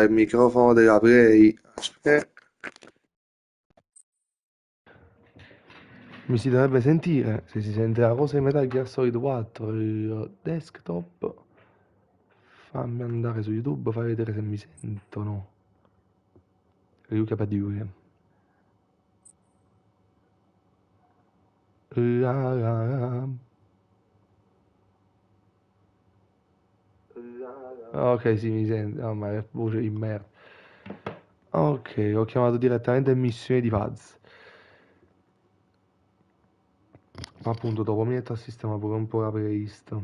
il microfono della Play. Aspetta. Mi si dovrebbe sentire, se si sente la cosa di Metal Gear Solid 4, il desktop. Fammi andare su YouTube, fai vedere se mi sentono. Luca Padiuche. La la la. Ok, sì, mi sente. Oh, ma che voce di merda. Ok, ho chiamato direttamente missione di PAZ. Ma appunto, dopo mi metto a sistema pure un po' la playlist.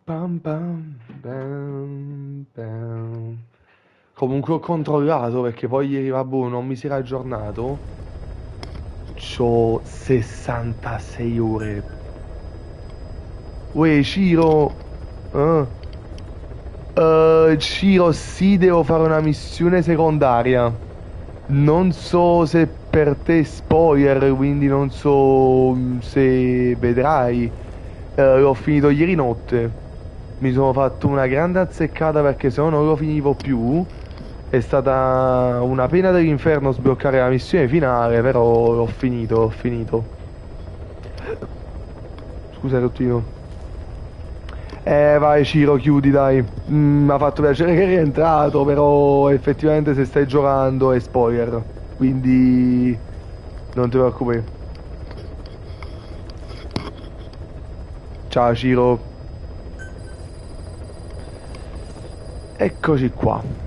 Pam pam, pam, pam. Comunque ho controllato perché poi ieri, vabbè, non mi si era aggiornato. C'ho 66 ore. Uè, Ciro. Eh? Ciro, sì, devo fare una missione secondaria. Non so se per te è spoiler, quindi non so se vedrai. L'ho finito ieri notte. Mi sono fatto una grande azzeccata perché se no non lo finivo più. È stata una pena dell'inferno sbloccare la missione finale, però l'ho finito, l'ho finito. Scusa, Rottino. Vai Ciro, chiudi dai. Mi ha fatto piacere che è rientrato, però effettivamente se stai giocando è spoiler. Quindi non ti preoccupare. Ciao Ciro. Eccoci qua.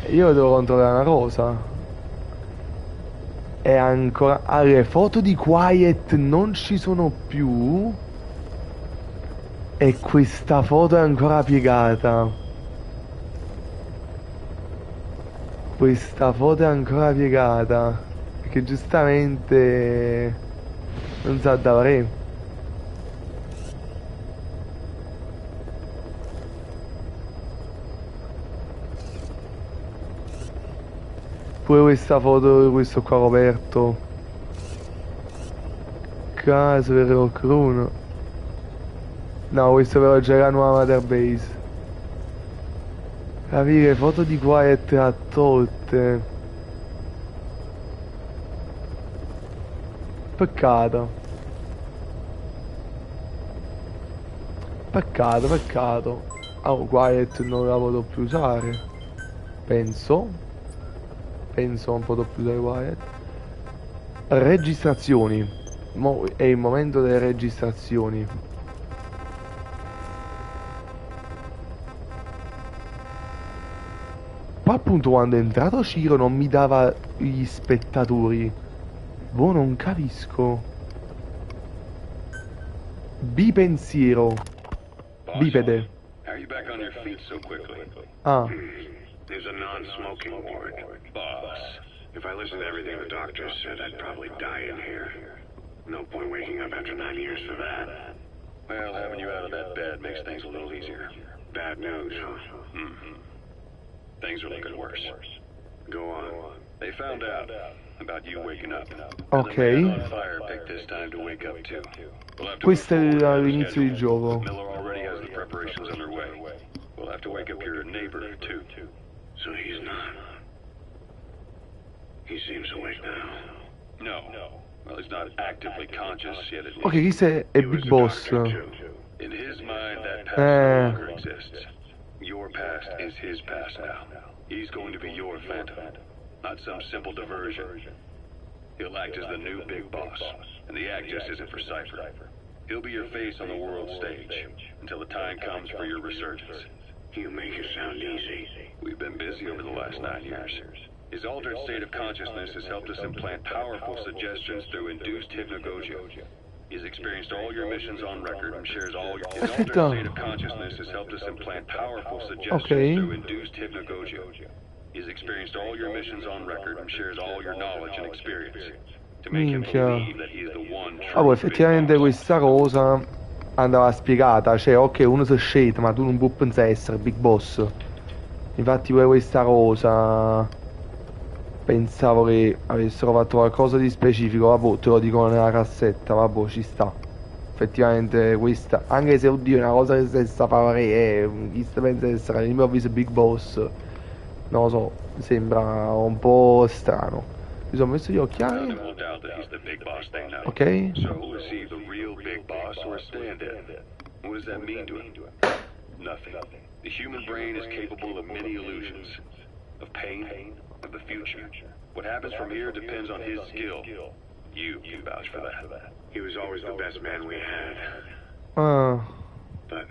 Io devo controllare una cosa. E ancora... Ah, le foto di Quiet non ci sono più. E questa foto è ancora piegata. Questa foto è ancora piegata. Perché giustamente... Non sa da fare. Pure questa foto di questo qua coperto. Caso per il Crono. No, questo però già è la nuova Mother Base. Capire, foto di Quiet a tolte. Peccato. Peccato, peccato. Oh, Quiet non la potrò più usare. Penso. Penso non potrò più usare Quiet. Registrazioni. È il momento delle registrazioni. Qua appunto quando è entrato Ciro non mi dava gli spettatori. Boh, non capisco. Bipensiero. Bipede. How are you back on your feet so quickly? Ah. There's a non-smoking ward. Boss, if I listened to everything the doctor said, I'd probably die in here. No point waking up after 9 years for that. Well, having you out of that bed makes things a little easier. Bad news, huh? Mm-hmm. Things are looking worse. Go on. They found out about you waking up. Ok. The man on fire picked this time to wake up too. We'll have to Questo è move forward with the l'inizio di schedule. gioco. Miller already has the preparations underway. We'll have to wake up your neighbor too. So he's not. He seems awake now. No. Well, he's not actively conscious yet. Ok, questo è Big Boss. In his mind, that past no longer exists. Your past is his past now. He's going to be your phantom, not some simple diversion. He'll act as the new big boss, and the act just isn't for Cypher. He'll be your face on the world stage until the time comes for your resurgence. You make it sound easy. We've been busy over the last 9 years. His altered state of consciousness has helped us implant powerful suggestions through induced hypnagogia. He's experienced all your missions on record and shares all your... His altered state of consciousness has helped us implant powerful suggestions through induced hypnagogia. He's experienced all your missions on record and shares all your knowledge and experience. To make him believe that he is the one true... Ah, effettivamente questa cosa andava spiegata. Cioè, ok, uno si scende, ma tu non puoi pensare di essere Big Boss. Infatti pure questa cosa... Pensavo che avessero fatto qualcosa di specifico, vabbè, te lo dicono nella cassetta, vabbè, ci sta. Effettivamente questa, anche se oddio è una cosa che si sta fare chi si pensa di essere all'improvviso Big Boss, non lo so, mi sembra un po' strano. Mi sono messo gli occhiali. Ok? So is he the real big boss or a stand-in? What does that mean to him? Nothing. The human brain is capable of many illusions, of pain, of the future. What happens from here depends on his skill. You can vouch for that. He was always the best man we had. But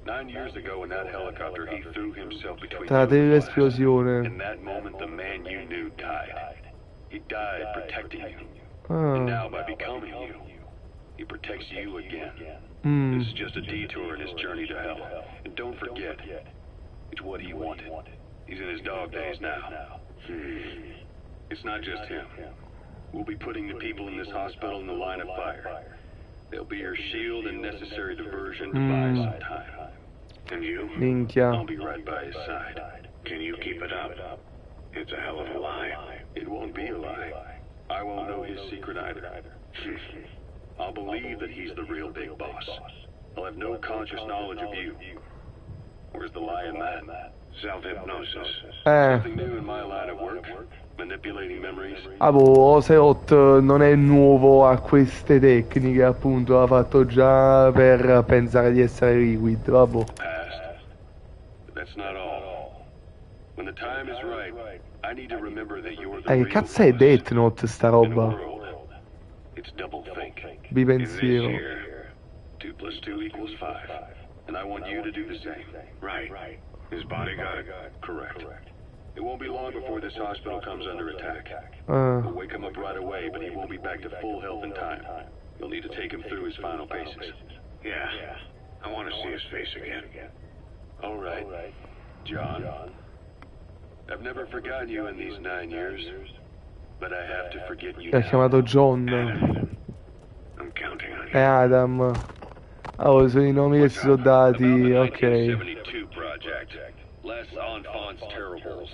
9 years ago in that helicopter, he threw himself between Tra you te and the glass. l'esplosione. In that moment, the man you knew died. He died protecting you. And now, by becoming you, he protects you again. This is just a detour in his journey to hell. And don't forget, it's what he wanted. He's in his dog days now. It's not just him. We'll be putting the people in this hospital in the line of fire. They'll be your shield and necessary diversion to buy some time. And you? Minchia. I'll be right by his side. Can you keep it up? It's a hell of a lie. It won't be a lie. I won't know his secret either. I'll believe that he's the real big boss. I'll have no conscious knowledge of you. Where's the lie in that? Self-hypnosis. Something new in my line of work. Manipulating memories. Ocelot non è nuovo a queste tecniche, appunto, l'ha fatto già per pensare di essere Liquid, vabbè. Past. But that's not all. When the time is right, I need to remember that you're the Che real cazzo è boss. Death Note sta In a roba? world, it's double think. Bipensiero. In this year, 2 + 2 = 5. And I want you to do the same. Right. His bodyguard? Correct. It won't be long before this hospital comes under attack. We'll wake him up right away, but he won't be back to full health in time. You'll need to take him through his final paces. Yeah. I want to see his face again. All right. John. I've never forgotten you in these 9 years, but I have to forget you L'ha now. chiamato John. I'm counting on È you. Adam. Oh, sono i nomi che si sono dati, About the ok. 1972 project. Less enfants terribles.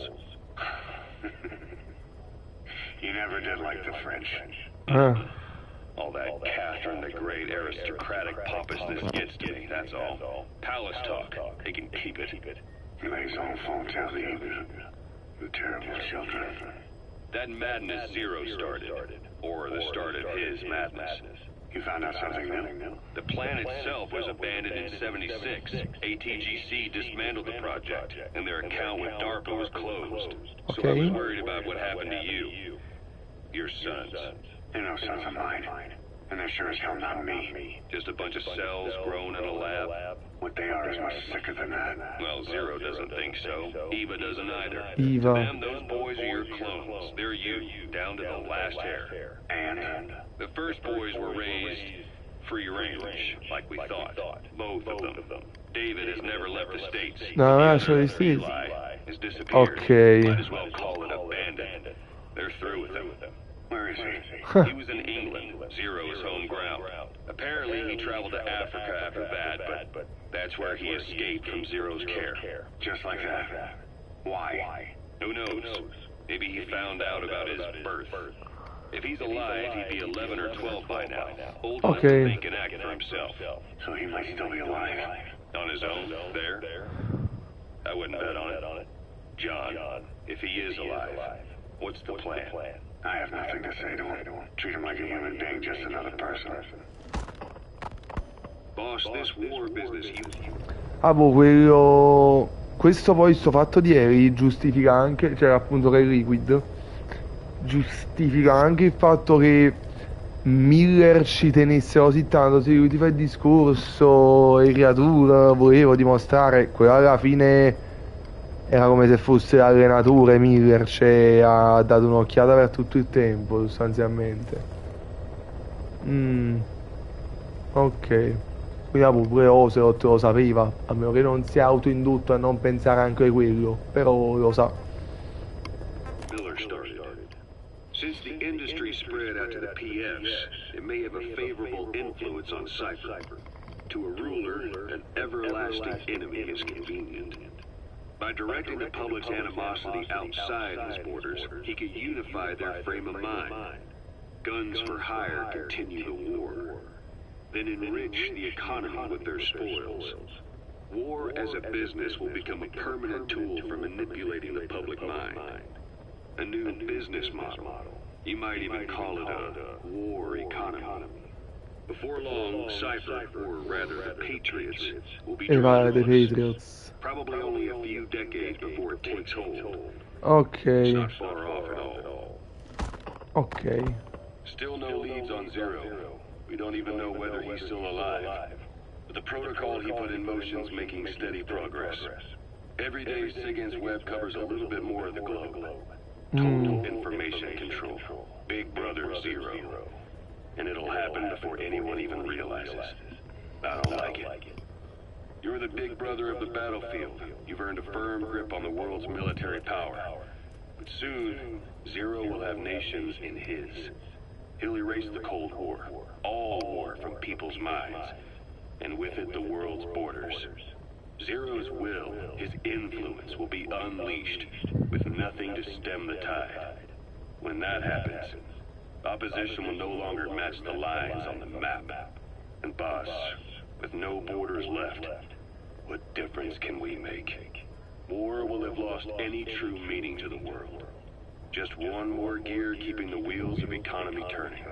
You never did like the French. All that Catherine the Great aristocratic pompousness gets to me, that's all. Palace talk, they can keep it. Les enfants terribles. The terrible children. That madness Zero started, or the start of his madness. You found out something new? The plan itself was abandoned in 76. ATGC dismantled the project, and their account with DARPA was closed. So I was worried about what happened to you. Your sons. They're no sons of mine. And they're sure as hell not me. Just a bunch of cells grown in a lab. What they are is much sicker than that. Well, Zero doesn't think so. Eva doesn't either. Eva. To them, those boys are your clones. They're you, down to the last hair. And the first boys were raised free range, like we thought. Both of them. David has never left the States. No, The lascia other, gli stessi. Eli, has disappeared. Ok. Might as well call it abandoned. They're through with him. Where is he? He was in England, Zero's home ground. Apparently he traveled to Africa after that, but that's where he escaped from Zero's care. Just like that. Why? Who knows? Maybe he found out about his birth. If he's alive, he'd be 11 or 12 by now. Old enough to think and act for himself. So he might still be alive. On his own? There? I wouldn't bet on it. John, if he is alive, what's the plan? I have nothing to say to him. Treat him like a human being, just another person. Boss, this war business, quello... Questo poi, sto fatto di ieri, giustifica anche, cioè appunto che è Liquid, giustifica anche il fatto che Miller ci tenesse così tanto. Sì, lui ti fa il discorso, e creatura, volevo dimostrare, quello alla fine era come se fosse l'allenatore Miller, cioè ha dato un'occhiata per tutto il tempo sostanzialmente. Ok, quindi pure Ocelot lo sapeva, a meno che non sia autoindotto a non pensare anche a quello, però lo sa. Miller started. Since the industry spread out to the PFs, it may have a favorable influence on Cypher. To a ruler, an everlasting enemy is convenient. By directing the public's animosity outside his borders, he could unify their frame of mind. Guns for hire continue the war. Then enrich the economy with their spoils. War as a business will become a permanent tool for manipulating the public mind. A new business model. You might even call it a war economy. Before long, Cypher, or rather the Patriots, will be Vai, The drawn. Patriots. Probably only a few decades before it takes hold. It's Ok. not far off at all. Ok. Still no leads on Zero. We don't even know whether he's still alive. But the protocol he put in motion is making steady progress. Every day, Sigan's web covers a little bit more of the globe. Total information control. Big Brother Zero. And it'll happen before anyone even realizes. I don't like it. You're the big brother of the battlefield. You've earned a firm grip on the world's military power. But soon, Zero will have nations in his. He'll erase the Cold War. All war from people's minds. And with it, the world's borders. Zero's will, his influence, will be unleashed, with nothing to stem the tide. When that happens, opposition will no longer match the lines on the map. And boss, with no borders left, what difference can we make? War will have lost any true meaning to the world. Just one more gear keeping the wheels of economy turning.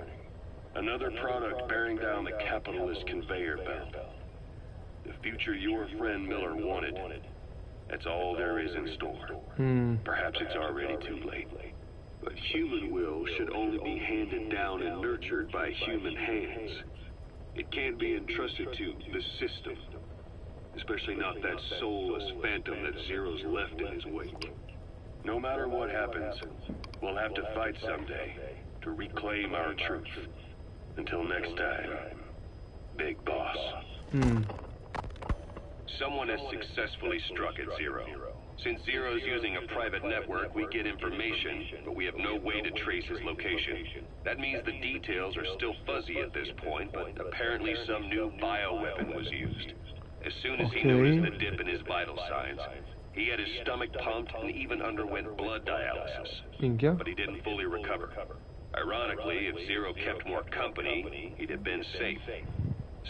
Another product bearing down the capitalist conveyor belt. The future your friend Miller wanted. That's all there is in store. Perhaps it's already too late. But human will should only be handed down and nurtured by human hands. It can't be entrusted to the system. Especially not that soulless phantom that Zero's left in his wake. No matter what happens, we'll have to fight someday to reclaim our truth. Until next time, Big Boss. Someone has successfully struck at Zero. Since Zero's using a private network, we get information, but we have no way to trace his location. That means the details are still fuzzy at this point, but apparently some new bioweapon was used. As soon as he noticed the dip in his vital signs, he had his stomach pumped and even underwent blood dialysis. Minchia. But he didn't fully recover. Ironically, if Zero kept more company, he'd have been safe.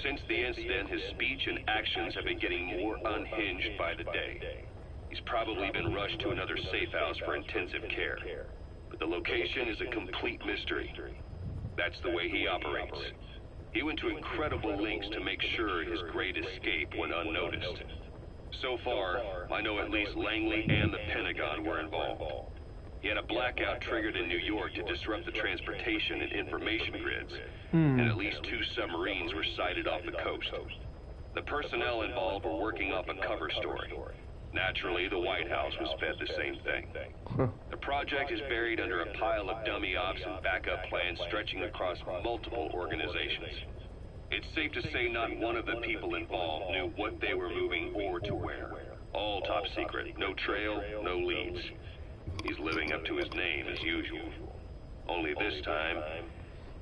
Since the incident, his speech and actions have been getting more unhinged by the day. He's probably been rushed to another safe house for intensive care. But the location is a complete mystery. That's the way he operates. He went to incredible lengths to make sure his great escape went unnoticed. So far, I know at least Langley and the Pentagon were involved. He had a blackout triggered in New York to disrupt the transportation and information grids, and at least 2 submarines were sighted off the coast. The personnel involved were working off a cover story. Naturally, the White House was fed the same thing. The project is buried under a pile of dummy ops and backup plans stretching across multiple organizations. It's safe to say not one of the people involved knew what they were moving or to where. All top secret, no trail, no leads. He's living up to his name as usual. Only this time,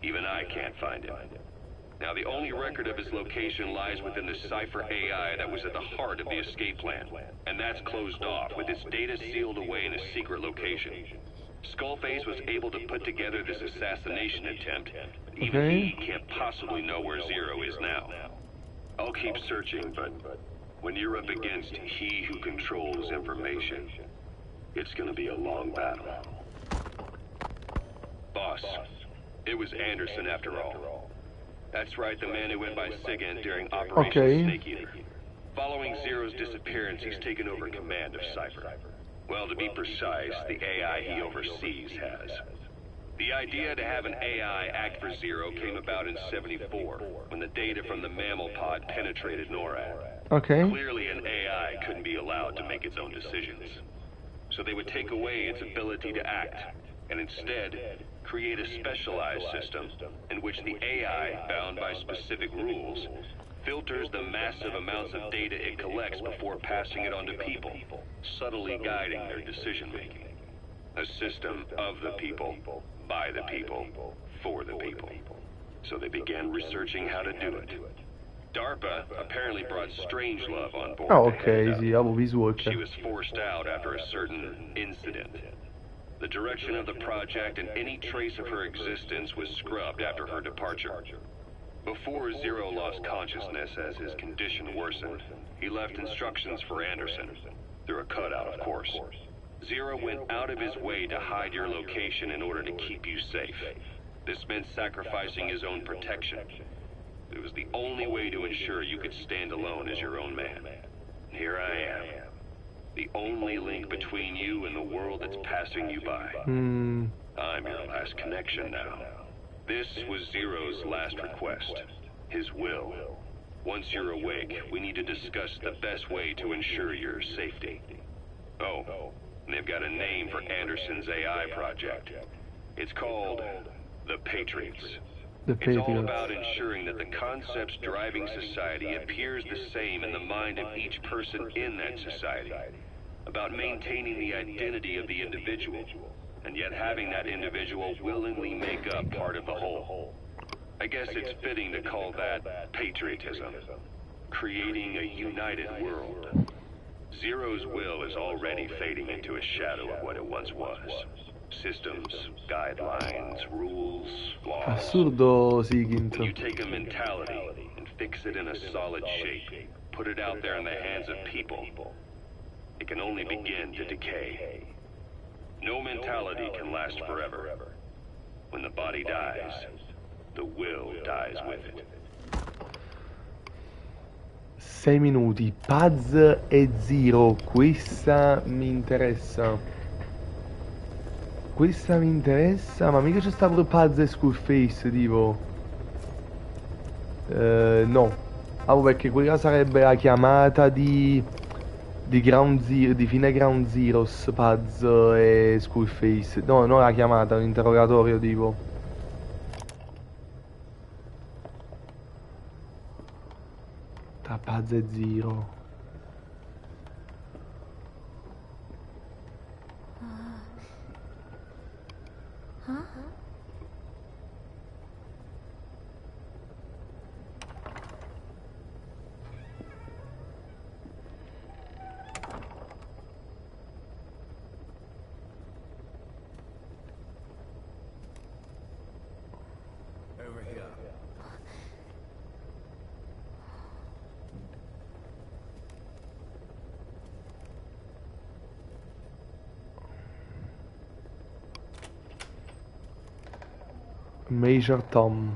even I can't find him. Now, the only record of his location lies within the Cypher AI that was at the heart of the escape plan. And that's closed off, with its data sealed away in a secret location. Skullface was able to put together this assassination attempt, but even he can't possibly know where Zero is now. I'll keep searching, but when you're up against he who controls information, it's gonna be a long battle. Boss, it was Anderson after all. That's right, the man who went by Sigan during Operation Snake Eater. Following Zero's disappearance, he's taken over command of Cypher. Well, to be precise, the AI he oversees has. The idea to have an AI act for Zero came about in '74, when the data from the mammal pod penetrated NORAD. Clearly, an AI couldn't be allowed to make its own decisions. So they would take away its ability to act, and instead create a specialized system in which the AI, bound by specific rules, filters the massive amounts of data it collects before passing it on to people, subtly guiding their decision-making. A system of the people, by the people, for the people. So they began researching how to do it. DARPA apparently brought Strangelove on board. Ah, to head it ok, up. sì, avevo visto She was forced out after a certain incident. The direction of the project and any trace of her existence was scrubbed after her departure. Before Zero lost consciousness as his condition worsened, he left instructions for Anderson. Through a cutout, of course. Zero went out of his way to hide your location in order to keep you safe. This meant sacrificing his own protection. It was the only way to ensure you could stand alone as your own man. Here I am. The only link between you and the world that's passing you by. I'm your last connection now. This was Zero's last request. His will. Once you're awake, we need to discuss the best way to ensure your safety. Oh, and they've got a name for Anderson's AI project. It's called the Patriots. It's all about ensuring that the concepts driving society appears the same in the mind of each person in that society. About maintaining the identity of the individual, and yet having that individual willingly make up part of the whole. I guess it's fitting to call that patriotism. Creating a united world. Zero's will is already fading into a shadow of what it once was. Systems, guidelines, rules, laws. Assurdo, Sigint. When you take a mentality and fix it in a solid shape, put it out there in the hands of people, it can only begin to decay. No mentality can last forever. When the body dies, the will dies with it. 6 minuti. PAZ e Zero. Questa mi interessa. Questa mi interessa. Ma mica c'è sta pure PAZ e Skullface, tipo. No. Ah, perché quella sarebbe la chiamata di Ground Zero, di fine Ground Zeroes, PAZ e Skullface. No, non la chiamata, un interrogatorio tipo. Da PAZ e Zero. Over here. Major Tom.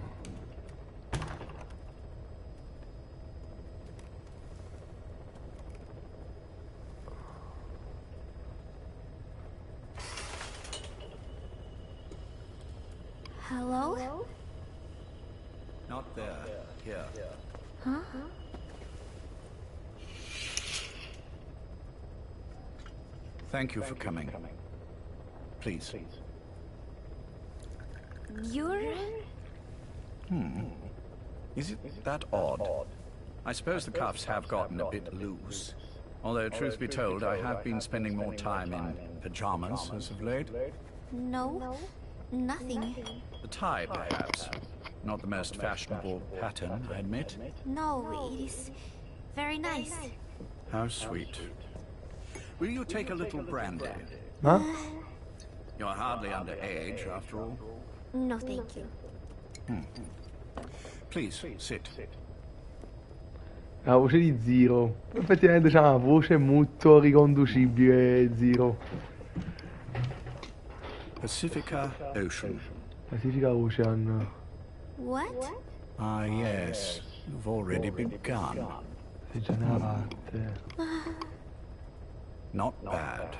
Hello? Not there. Here. Huh? Thank you for coming. Please. You're... Is it that odd? I suppose the cuffs have gotten a bit loose. Although, truth be told, I have been spending more time in pajamas as of late. No, nothing. The tie, perhaps. Not the most fashionable pattern, I admit. No, it is very nice. How sweet. Will you take a little brandy? Huh? You're hardly underage, after all. No, thank you. Please, sit. La voce di Zero. Effettivamente c'ha una voce molto riconducibile, Zero. Pacifica Ocean. Pacifica Ocean. What? Ah, yes. You've already begun. Sei già nella parte. Not bad.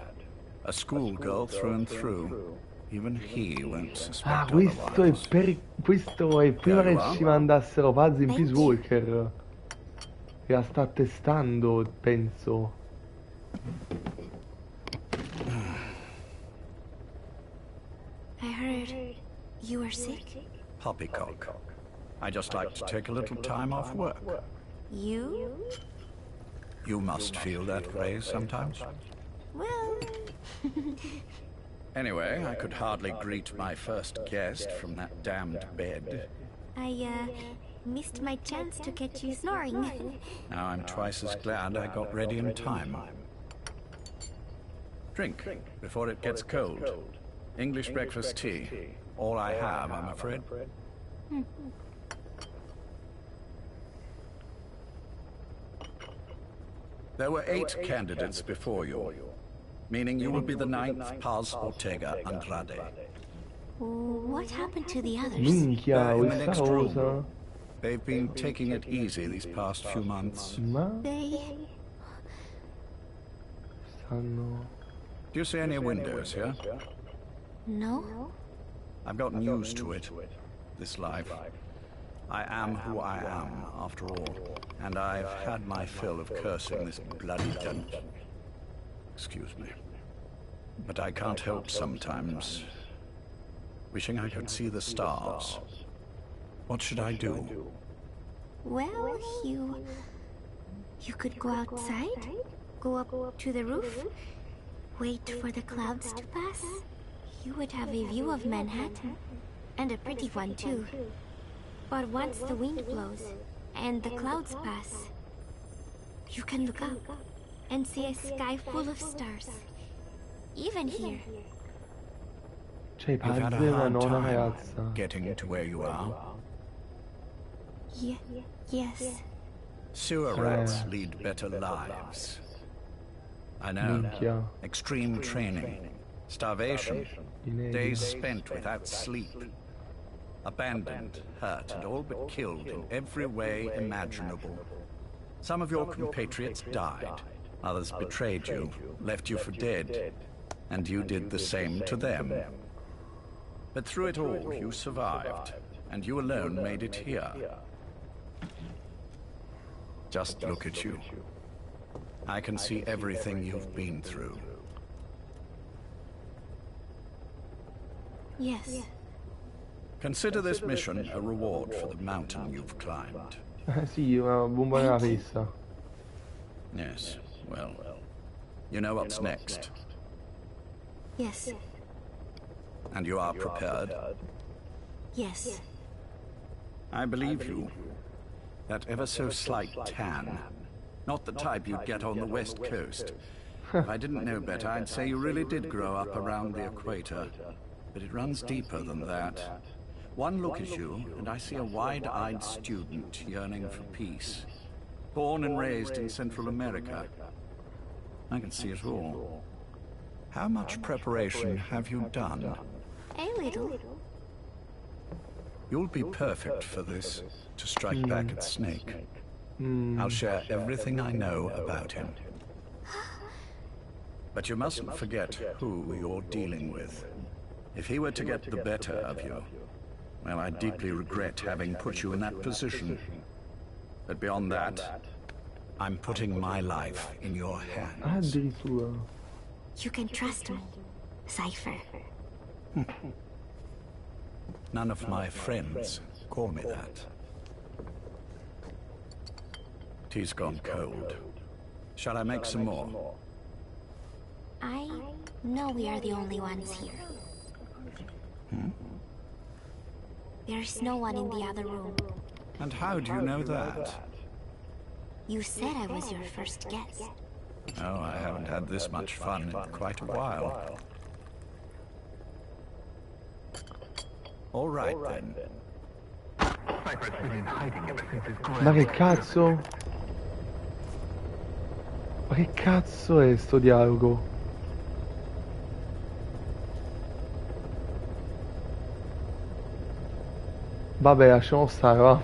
A schoolgirl through and through. Even he won't Ah, suspect questo è prima che ci mandassero PAZ in Peace Walker. Che la sta testando, penso. I heard you were sick. Poppycock. I just like to take a little time off work. You? You must feel that way sometimes. Well... Anyway, I could hardly greet my first guest from that damned bed. missed my chance to catch you snoring. Now I'm twice as glad I got ready in time. Drink before it gets cold. English breakfast tea. All I have, I'm afraid. There were 8 candidates before you, meaning you will be the 9th PAZ Ortega Andrade. What happened to the others? Minchia, In the questa next cosa. room. They've been taking it easy these past few months. Ma They... stanno... Do you see any windows here? No? I've gotten used to it, this life. I am who I am, after all, and I've had my fill of cursing this bloody dungeon. Excuse me. But I can't help sometimes wishing I could see the stars. What should I do? Well, you could go outside, go up to the roof, wait for the clouds to pass. You would have a view of Manhattan, and a pretty one too. But once the wind blows, and the clouds pass, you can look up, and see a sky full of stars. Even here. Cioè, You've had a PAZ è una hard nonna time ragazza. getting to where you are. Yes. Sewer rats lead better lives. I know. Minchia. Extreme training, starvation, Inedito. days spent without sleep. Abandoned, hurt, and all but killed in every way imaginable. Some of your compatriots died. Others betrayed you, left you for dead. And you did the same to them. But through it all, you survived. And you alone made it here. Just look at you. I can see everything you've been through. Yes. Consider this mission a reward for the mountain you've climbed. Sì, una bomba nella festa. Yes, well, you know what's next. Yes. And you are prepared. Yes. I believe you. That ever so slight tan. Not the type you'd get on the West Coast. If I didn't know better, I'd say you really did grow up around the equator. But it runs deeper than that. One look at you, and I see a wide-eyed student yearning for peace. Born and raised in Central America. I can see it all. How much preparation have you done? A little. You'll be perfect for this, to strike back at Snake. I'll share everything I know about him. But you mustn't forget who you're dealing with. If he were to get the better of you, well, I deeply regret having put you in that position. But beyond that, I'm putting my life in your hands. Addirittura. You can trust me, Cypher. None of my friends call me that. Tea's gone cold. Shall I make some more? I know we are the only ones here. There's no one in the other room. And how do you know that? You said I was your first guest. Oh, I haven't had this much fun in quite a while. All right, then. Ma che cazzo? Ma che cazzo è sto dialogo? Vabbè, lasciamo stare, va.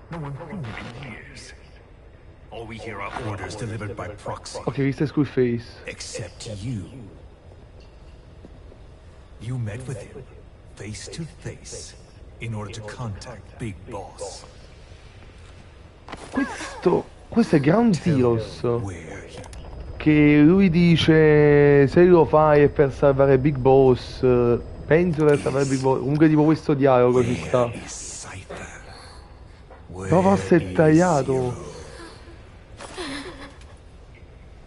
No one's seen you in years. All we hear are orders delivered by proxy. Ok, questo è Skullface. Except you. You met with him, face to face, in order to contact Big Boss. Questo è Ground Zeroes. Where he... Che lui dice se lo fai è per salvare Big Boss. Penso per salvare Big Boss. Comunque tipo questo dialogo ci sta. Where is Cypher? Però forse è tagliato.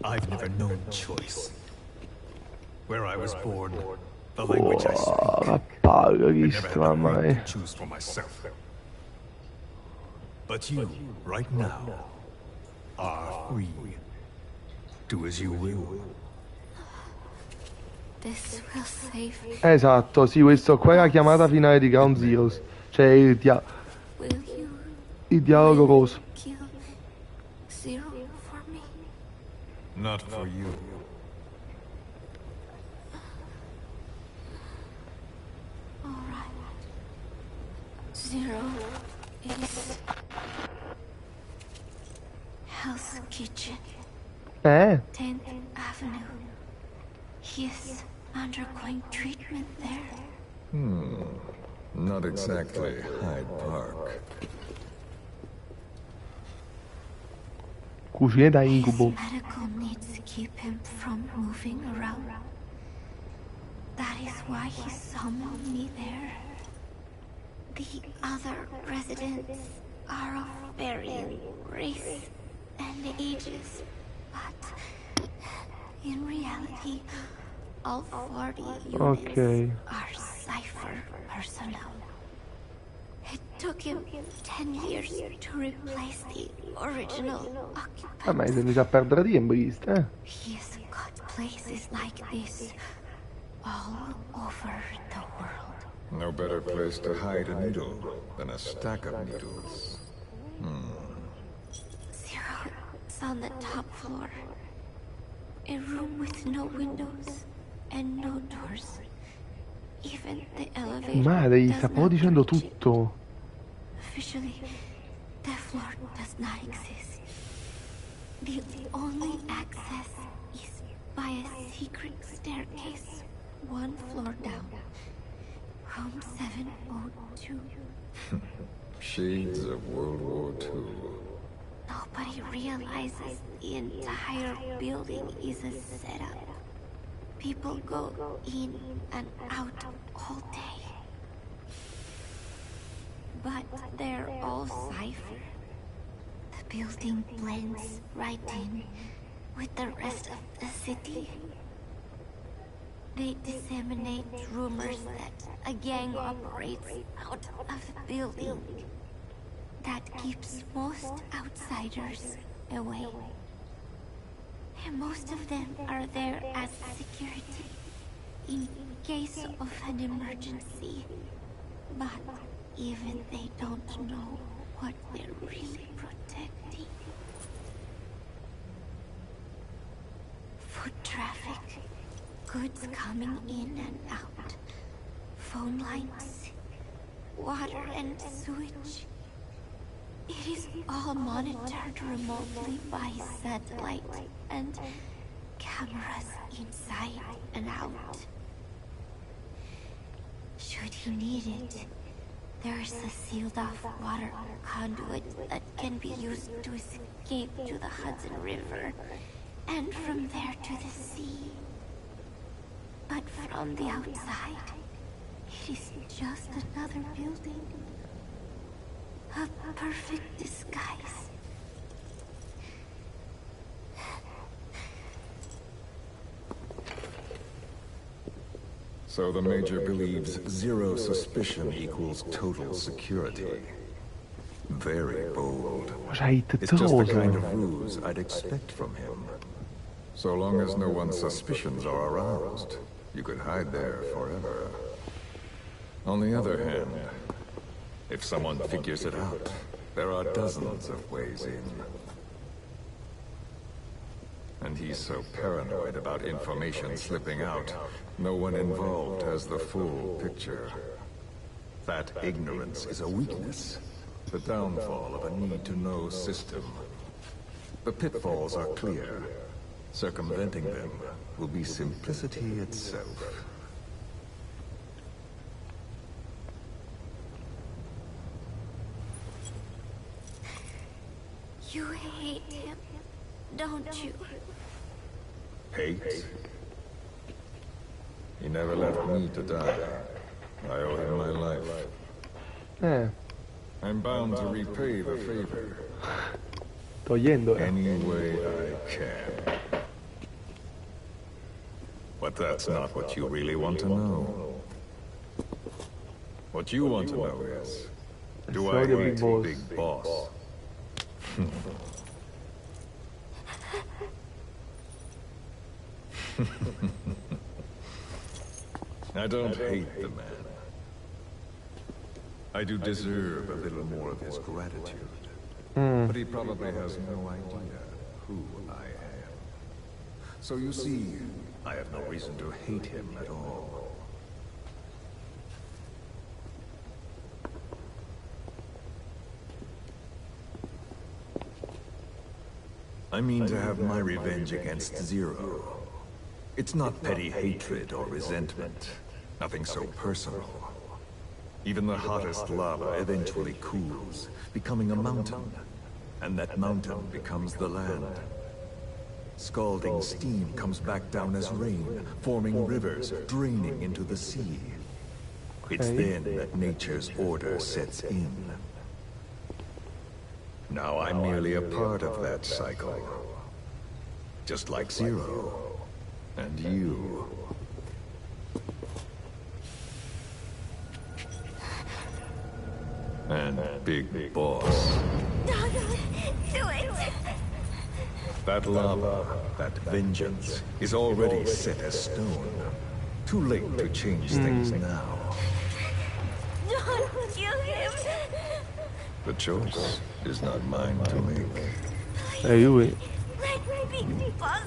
I've never known choice. Where I was born, the language I speak, palle, I never Cristo, had the mamma right mia. to choose for myself. But you, right now, are free. Do as you will. This will save. Esatto, sì, questo qua è la chiamata finale di Ground Zeroes. Cioè Will you il dialogo roso. kill Zero for me? Not for you. All right. Zero is Hell's Kitchen, 10th Avenue. He is undergoing treatment there. Not exactly Hyde Park. Cucine da His incubo. medical needs keep him from moving around. That is why he summoned me there. The other residents are of varying race and ages, but in reality, all 40 units Ok. are Cypher personnel. It took him 10 years to replace the original Ah, ma hai occupants. tenuto a perdere tempo, Cristo, eh? He's got places like this all over the world. No better place to hide a needle than a stack of needles. Zero's on the top floor. A room with no windows and no doors. Even the elevator Madre, gli does sta proprio not dicendo reach it. tutto. Officially, the floor does not exist. The only access is by a secret staircase, one floor down. Room 702. Shades of World War II. Nobody realizes the entire building is a setup. People go in and out all day. But they're all Cypher. The building blends right in with the rest of the city. They disseminate rumors that a gang operates out of the building that keeps most outsiders away. And most of them are there as security in case of an emergency. But even they don't know what they're really protecting. Foot traffic, goods coming in and out, phone lines, water and sewage. It is all monitored remotely by satellite and cameras inside and out. Should he need it, there's a sealed-off water conduit that can be used to escape to the Hudson River, and from there to the sea. But from the outside, it is just another building. A perfect disguise. So the Major believes zero suspicion equals total security. Very bold. C'hai It's just the kind tettoso. of ruse I'd expect from him. So long as no one's suspicions are aroused, you could hide there forever. On the other hand, if someone figures it out, there are dozens of ways in. And he's so paranoid about information slipping out, no one involved has the full picture. That ignorance is a weakness, the downfall of a need-to-know system. The pitfalls are clear. Circumventing them will be simplicity itself. You hate him, don't you? Hate? He never left me to die. I owe him my life. I'm bound to repay the favor Togliendo, any way I can. But that's not what you really want to know. What you want to know is, do I Storia hate Big Boss. Big Boss? I don't hate the man. I do deserve a little more of his gratitude. But he probably has no idea who I am. So you see, I have no reason to hate him at all. I mean to have my revenge against Zero. It's not petty hatred or resentment. Nothing so personal. Even the hottest lava eventually cools, becoming a mountain. And that mountain becomes the land. Scalding steam comes back down as rain, forming rivers, draining into the sea. It's then that nature's order sets in. Now I'm merely a part of that cycle. Just like Zero. And you. And Big Boss. Do it! That lava, that vengeance, is already set as stone. Too late to change things now. Don't kill him! The choice is not mine to make. Hey, lui. Let Big Boss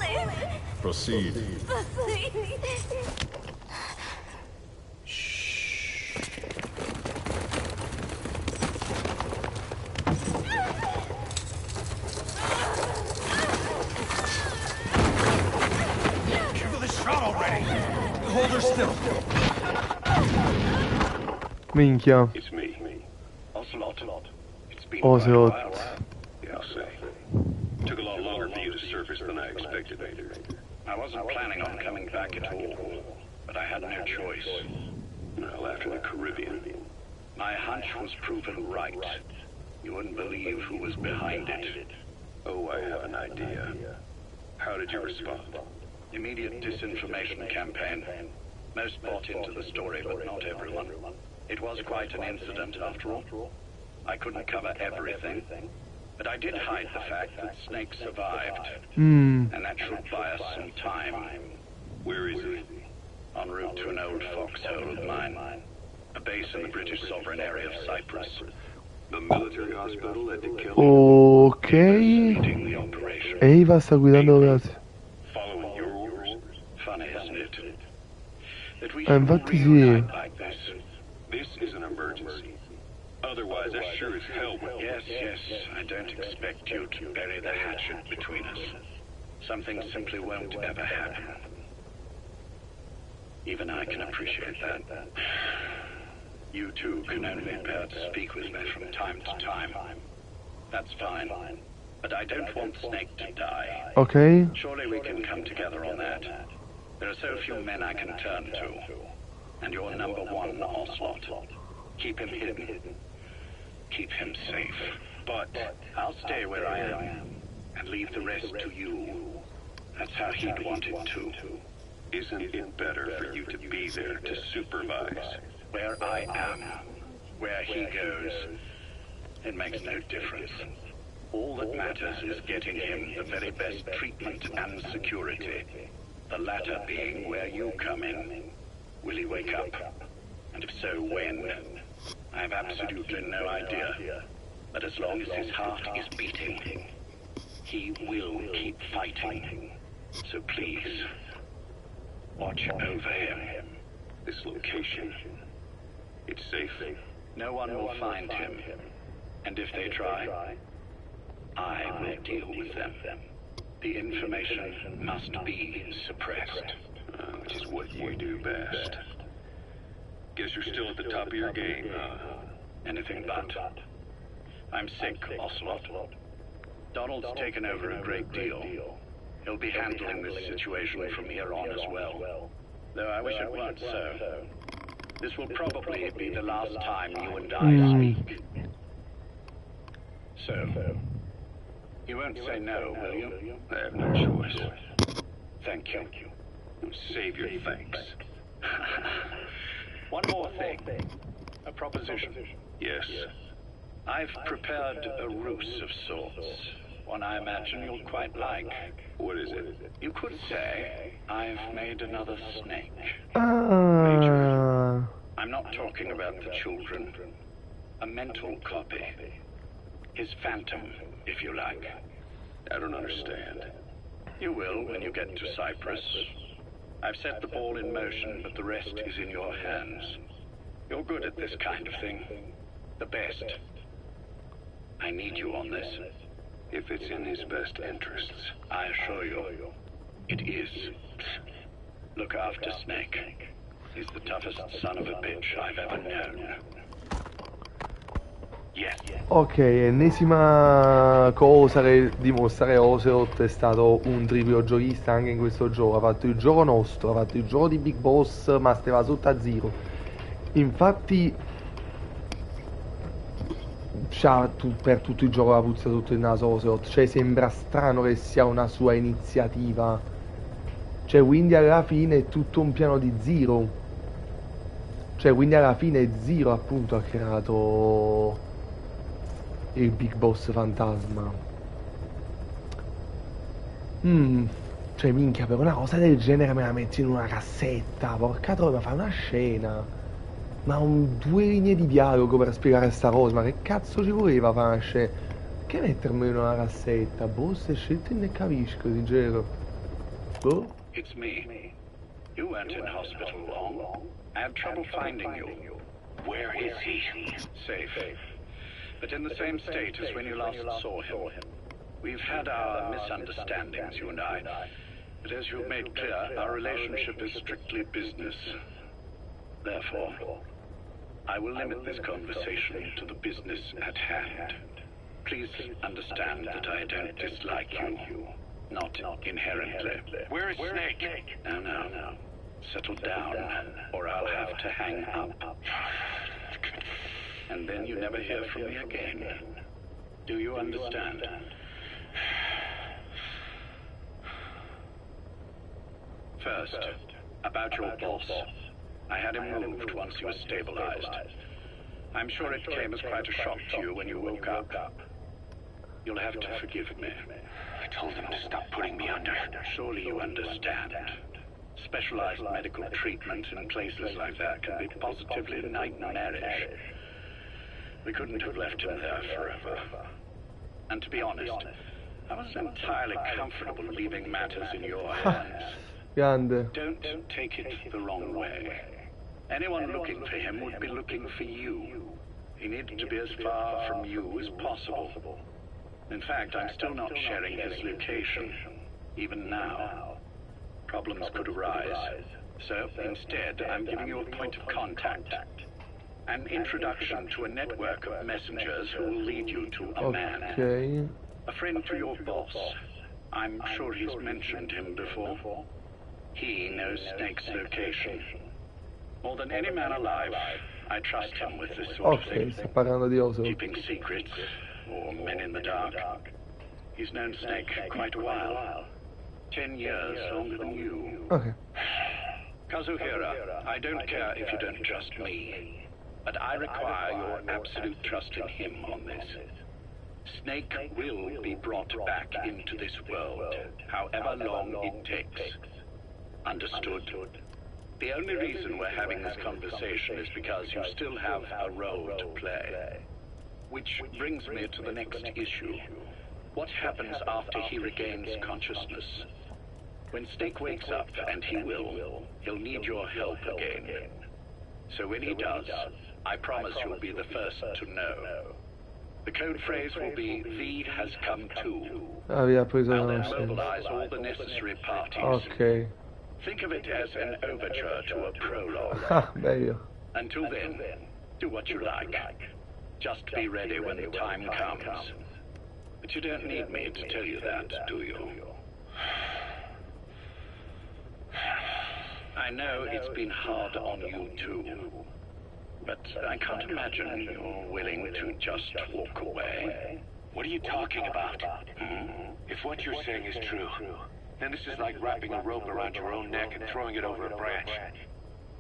live! Proceed. Please! Give her the shot already! Hold her still. Minchia. It's me. Ocelot. It's been Ocelot. quite a while. Yeah, I'll say. Took a lot longer for you to surface than I expected. I wasn't planning on coming back at all, but I had no choice. Well, after the Caribbean, my hunch was proven right. You wouldn't believe who was behind it. Oh, I have an idea. How did you respond? Immediate disinformation campaign. Most bought into the story, but not everyone. It was quite an incident, after all. I couldn't cover everything, but I did hide the fact that Snake survived, and that should buy us some time. Where is he? En route to an old foxhole of mine. A base in the British sovereign area of Cyprus. The military hospital that they killed Ok. leading the operation. Eva sta guidando ragazzi. Following your orders. Funny, isn't it? That we Infatti should sì. reunite like this. This is an emergency. Otherwise, I sure as hell will. Yes, I don't expect you to bury the hatchet between us. Something simply won't ever happen. Even I can appreciate that. You two can only bear to speak with me from time to time. That's fine. But I don't want Snake to die. Ok. Surely we can come together on that. There are so few men I can turn to. And you're number one, Ocelot. Keep him hidden. Keep him safe. But I'll stay where I am and leave the rest to you. That's how he'd want it too. Isn't it better for you to be there to supervise? Where I am, where he goes, it makes no difference. All that matters is getting him the very best treatment and security. The latter being where you come in. Will he wake up? And if so, when? I have absolutely no idea. But as long as his heart is beating, he will keep fighting. So please, watch over him. This location, it's safe. No one will find him. And if they try, I will deal with them. The information must be suppressed. Which is what you do best. Guess you're still at the top of your game, huh? Anything but. I'm sick, Ocelot. Donald's taken over a great deal. He'll be handling this situation from here on as well. Though I wish it weren't so. This will probably be the last time you and I speak. So, you won't say no, will you? I have no choice. Thank you. Save your thanks. One more thing. A proposition. Yes. I've prepared a ruse of sorts. One I imagine you'll quite like. What is it? You could say I've made another snake. Ah. I'm not talking about the children. A mental copy. His phantom, if you like. I don't understand. You will when you get to Cyprus. I've set the ball in motion, but the rest is in your hands. You're good at this kind of thing. The best. I need you on this. If it's in his best interests. I assure you, it is. Look after Snake. He's the toughest son of a bitch I've ever known. Yes. Ok, ennesima cosa che dimostra che Ocelot è stato un triplo giochista anche in questo gioco. Ha fatto il gioco nostro, ha fatto il gioco di Big Boss, ma stava sotto a zero. Infatti per tutto il gioco la puzza sotto il naso Ocelot. Cioè sembra strano che sia una sua iniziativa. Cioè quindi alla fine è tutto un piano di Zero. Cioè quindi alla fine Zero appunto ha creato il Big Boss fantasma. Cioè minchia, per una cosa del genere me la metti in una cassetta. Porca troia, fai una scena. Ma due linee di dialogo per spiegare sta cosa. Ma che cazzo ci voleva fare una scena? Che mettermi in una cassetta? Boh, ste scelte ne capisco, sincero. Boh. It's me. You weren't in hospital long. I had trouble finding you. Where is he? Safe. But in the same state as when you last saw him. We've had our misunderstandings, you and I. But as you've made clear, our relationship is strictly business. Therefore, I will limit this conversation to the business at hand. Please understand that I don't dislike you. Not inherently. Where is Snake? No. Settle down, or I'll have to hang up. And then you never hear from me again. Do you understand? First, about your boss. I had him moved once he was stabilized. I'm sure it came as quite a shock to you when you woke up. You'll have to forgive me. I told him to stop putting me under. Surely you understand. Specialized medical treatment in places like that can be positively nightmarish. We couldn't have left him there forever. And to be honest, I wasn't entirely comfortable leaving matters in your hands. Grande. Don't take it the wrong way. Anyone looking for him would be looking for you. He needed to be as far from you as possible. In fact, I'm still not sharing his location, even now. Problems could arise. So, instead, I'm giving you a point of contact. An introduction to a network of messengers who will lead you to a man. Ok. A friend to your boss. I'm sure he's mentioned him before. He knows Snake's location. More than any man alive, I trust him with this sort of Ok, thing. sta parlando di Ocelot. Keeping secrets, or men in the dark. He's known Snake quite a while. 10 years longer than you. Ok. Kazuhira, I don't care if you don't trust me, but I require your absolute trust in him on this. Snake will be brought back into this world, however long it takes. Understood? The only reason we're having this conversation is because you still have a role to play. Which brings me to the next issue. What happens after he regains consciousness? When Snake wakes up, and he will, he'll need your help again. So when he does, I promise you'll be the first to know. The code phrase will be, V has come to. Ah, vi ha preso I'll la then mobilize all the necessary parties. Ok. Think of it as an overture to a prologue. Ah, bello. Until then, do what you like. Just be ready when the time comes. But you don't need me to tell you that, do you? I know it's been hard on you too, but I can't imagine you're willing to just walk away. What are you talking about? If what you're saying is true, then this is like wrapping a rope around your own neck and throwing it over a branch.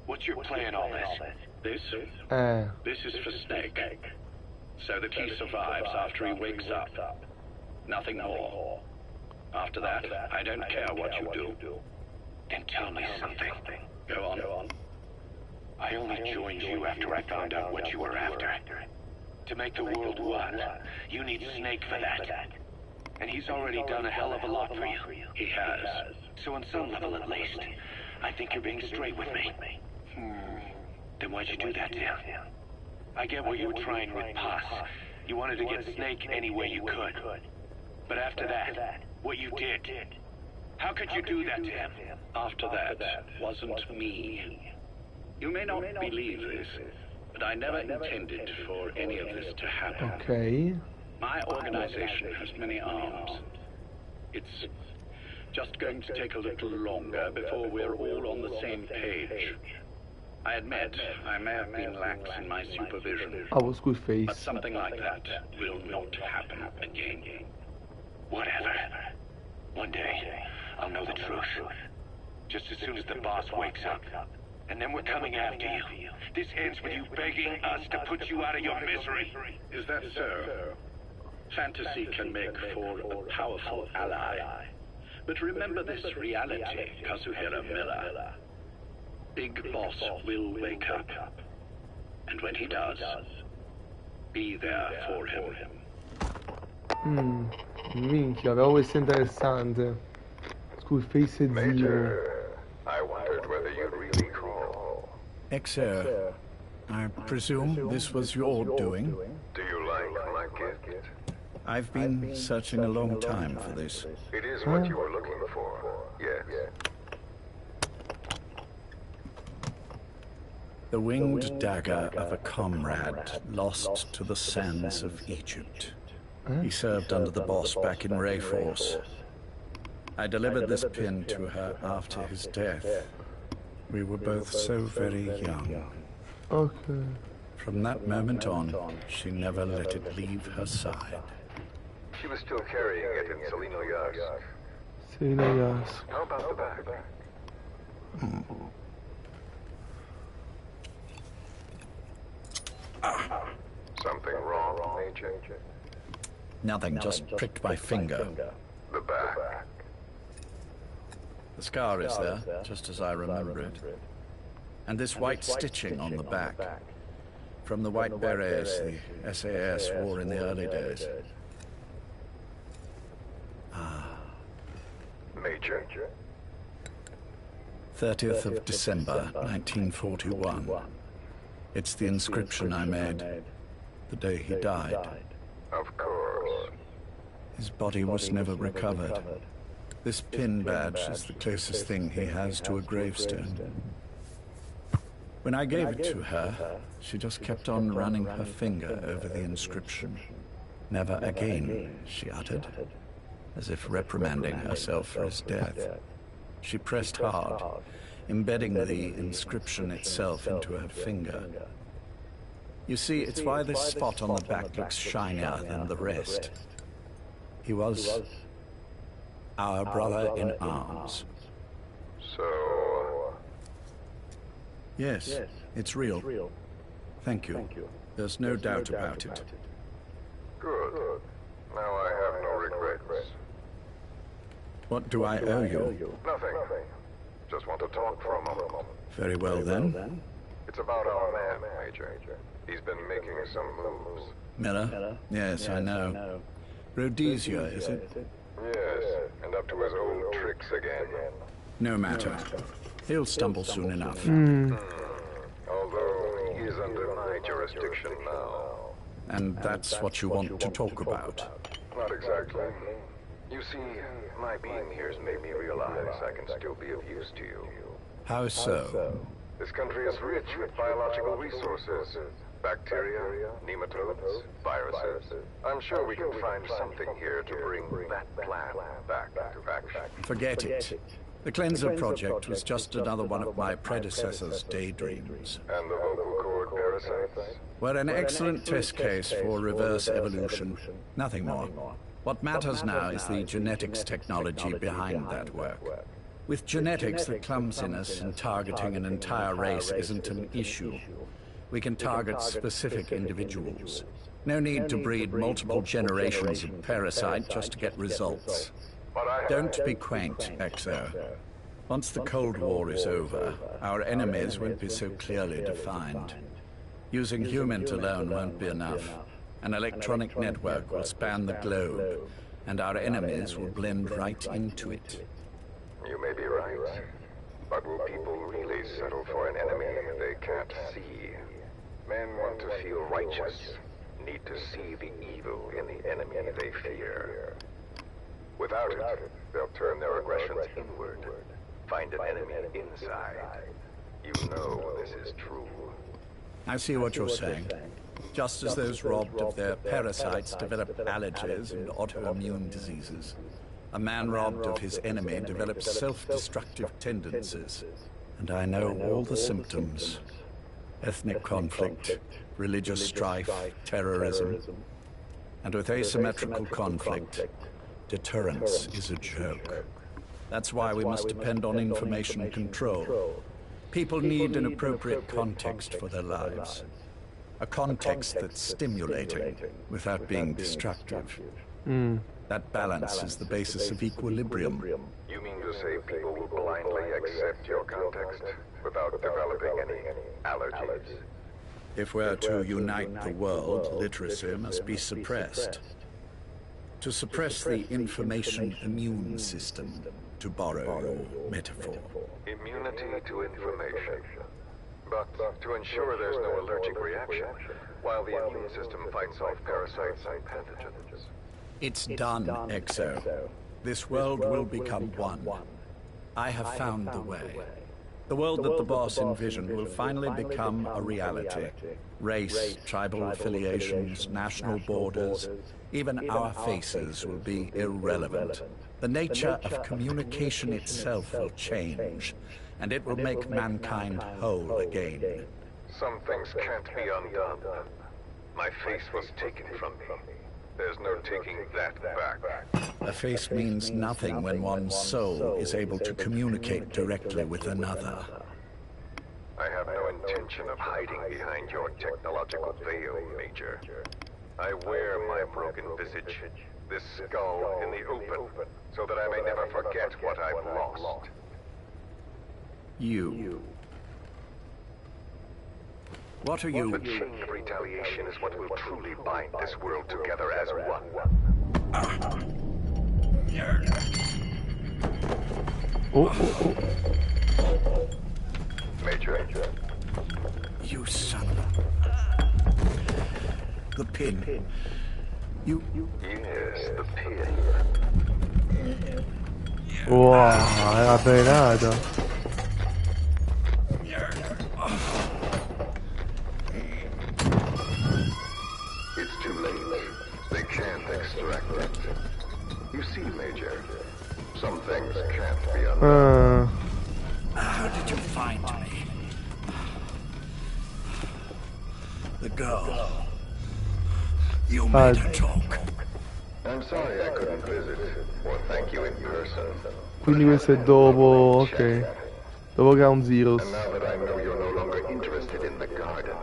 What's your plan on this? This is for Snake. So that he survives after he wakes up. Nothing more. After that, I don't care what you do. Then tell me something. Go on. I only joined you after I found out what you were after. To make the world one, you need Snake for that. And he's already done a hell of a lot for you. He has. So on some level at least, I think you're being straight with me. Then why'd you do that to him? I get what you were trying with PAZ. You wanted to get Snake any way you could. But after that, what you did, how could you do that to him? After that wasn't me. You may not believe this, but I never intended for any of this to happen. Ok. My organization has many arms. It's just going to take a little longer before we're all on the same page. I admit I may have been lax in my supervision, I was good but face. something like that will not happen again. Whatever. One day, I'll know the truth. Just as soon as the boss wakes up. And then we're coming after you. This ends with you begging us to put you out of your misery. Is that so? Fantasy can make for a powerful ally. But remember this reality, Kazuhira Miller. Big Boss will wake up. And when he does, be there for him. Minchia, avevo questo interessante. Skullface e zio. Major, I wondered whether you'd really call. Exo, I presume this was your doing? Do you like my gift? I've been searching a long time for this. It is what you were looking for. Yes. The winged dagger of a comrade lost to the sands of Egypt. He served under the boss back in Rayforce. I delivered this pin to her after his death. We were both so very young. Ok. From that moment on, she never let it leave her side. She was still carrying it in Selino Yask. Sei ragazzi. How about the back? Something wrong, Major? Nothing, just pricked my finger. The back. The scar is there, just as I remember it. And this white stitching on the back. From the white berets the SAS wore in the early days. Major. 30th of December, 1941. It's the inscription I made the day he died. Of course. His body was never recovered. This pin badge is the closest thing he has to a gravestone. When I gave it to her, she just kept on running her finger over the inscription. Never again, she uttered, as if reprimanding herself for his death. She pressed hard, embedding the inscription itself into her finger. You see, it's why this spot on the back looks shinier than the rest. He was our brother in arms. So... Yes, it's real. Thank you. There's no doubt about it. Good. Now I have no regrets. What do I owe you? Nothing. Just want to talk for a moment. Very well then. It's about our man, Major. He's been making some moves. Miller? Yes, I know. Rhodesia, is it? Yes, and up to his old tricks again. No matter. He'll stumble soon enough. Although he is under my jurisdiction now. And that's what you want to talk about. Not exactly. You see, my being here has made me realize I can still be of use to you. How so? This country is rich with biological resources. Bacteria, nematodes, viruses. I'm sure we can find something here to bring that plan back into action. Forget it. The Cleanser Project was just another one of my predecessor's daydreams. And the vocal cord parasites? We're an excellent test case for reverse evolution. Nothing more. What matters now is the genetics technology behind that work. With genetics, the clumsiness in targeting an entire race isn't an issue. We can target specific individuals. No need to breed multiple generations of parasite just to get results. Don't be quaint, Exo. Once the Cold War is over, our enemies won't be so clearly defined. Using humans alone won't be enough. An electronic network will span the globe, and our enemies will blend right into it. You may be right. But will people really settle for an enemy they can't see? Men want to feel righteous, need to see the evil in the enemy they fear. Without it, they'll turn their aggressions inward, find an enemy inside. You know this is true. I see what you're saying. Just as those robbed of their parasites develop allergies and autoimmune diseases, a man robbed of his enemy develops self-destructive tendencies. And I know all the symptoms. Ethnic conflict, religious strife, terrorism. And with asymmetrical conflict, deterrence is a joke. That's why we must depend on information control. People need an appropriate context for their lives. A context that's stimulating without being destructive. That balance is the basis of equilibrium. You mean to say people will blindly accept your context without developing any allergies? If we're to unite the world, literacy must be suppressed. To suppress the information immune system, to borrow your metaphor. Immunity to information. But to ensure there's no allergic reaction, while the immune system fights off parasites and pathogens. It's done, Exo. This world will become one. I have found the way. The world that the boss envisioned will finally become a reality. Race, tribal affiliations, national borders, even our faces will be irrelevant. The nature of communication itself will change, and it will make mankind whole again. Some things can't be undone. My face was taken from me. There's no taking that back. A face means nothing when one's soul is able to communicate directly with another. I have no intention of hiding behind your technological veil, Major. I wear my broken visage, this skull in the open, so that I may never forget what I've lost. You. What are you? The chain of retaliation is what will truly bind this world together as one. Major. You son of... The pin. You... Yes, the pin. Wow, era penata. It's too late. They can't extract it. You see, Major, some things can't be undone. How did you find me? The girl. You made her talk. I'm sorry I couldn't visit or thank you in person. Quindi questo è dopo, ok. Dopo Ground Zeroes. And now that I know you're no longer interested in the garden,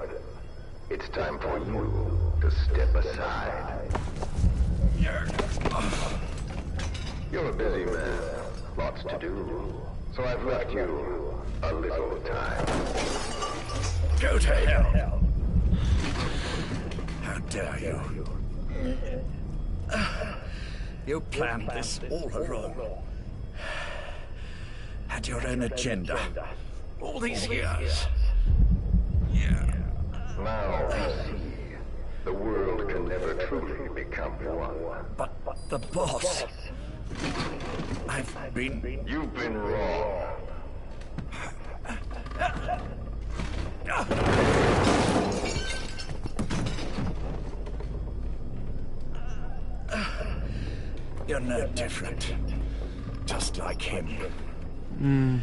it's time for you to step aside. You're a busy man, lots to do, so I've left you a little time. Go to hell. How dare you? You planned this all along. Had your own agenda. All these years. Yeah. Now I see. The world can never truly become one. But the boss... You've been wrong. You're no different. Just like him. None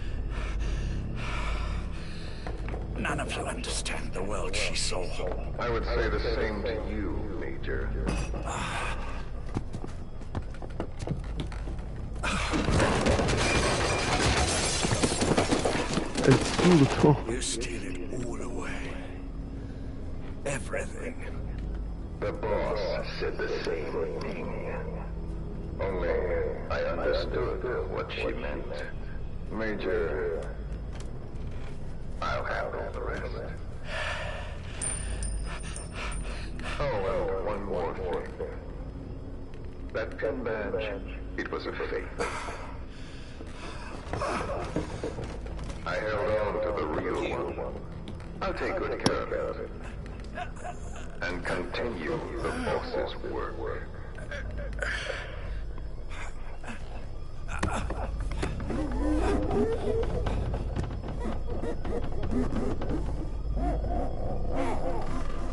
of you understand the world she saw. I would say the same to you, Major. È assurdo. You steal it all away. Everything. The boss said the same thing. Only I understood what she meant. Major, I'll handle the rest. Oh, and one more thing. That pin badge, it was a fake. I held on to the real one. I'll take good care of it. And continue the boss's work.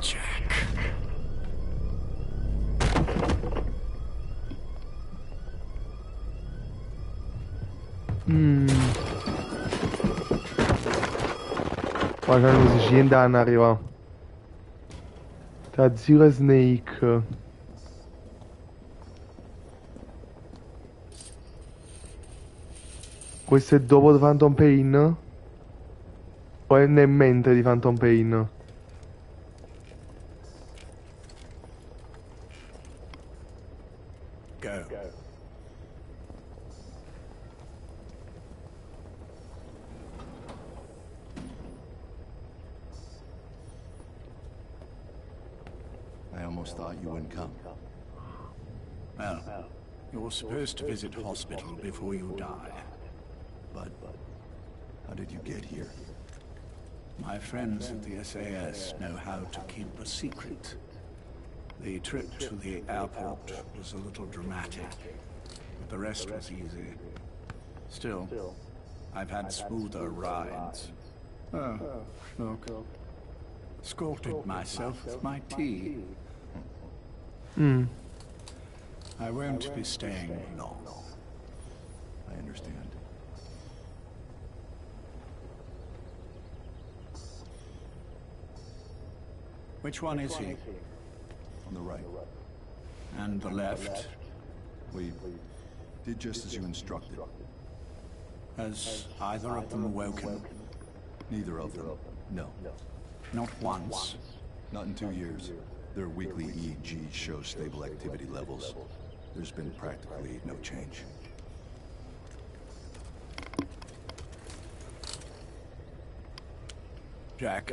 Jack. Poi c'è una musicina da arriva. Tra Zero e Snake. Questo è dopo The Phantom Pain? O è nel mentre di Phantom Pain? Go. I almost thought you wouldn't come. Well, you're supposed to visit hospital before you die. But how did you get here? My friends at the SAS know how to keep a secret. The trip to the airport was a little dramatic, but the rest was easy. Still, I've had smoother rides. Oh, look. Escorted myself with my tea. I won't be staying long. I understand. Which one is he? On the right. And the left? We did just as you instructed. Has either of them awoken? Neither of them. No. Not once. Not in 2 years. Their weekly EEGs show stable activity levels. There's been practically no change. Jack.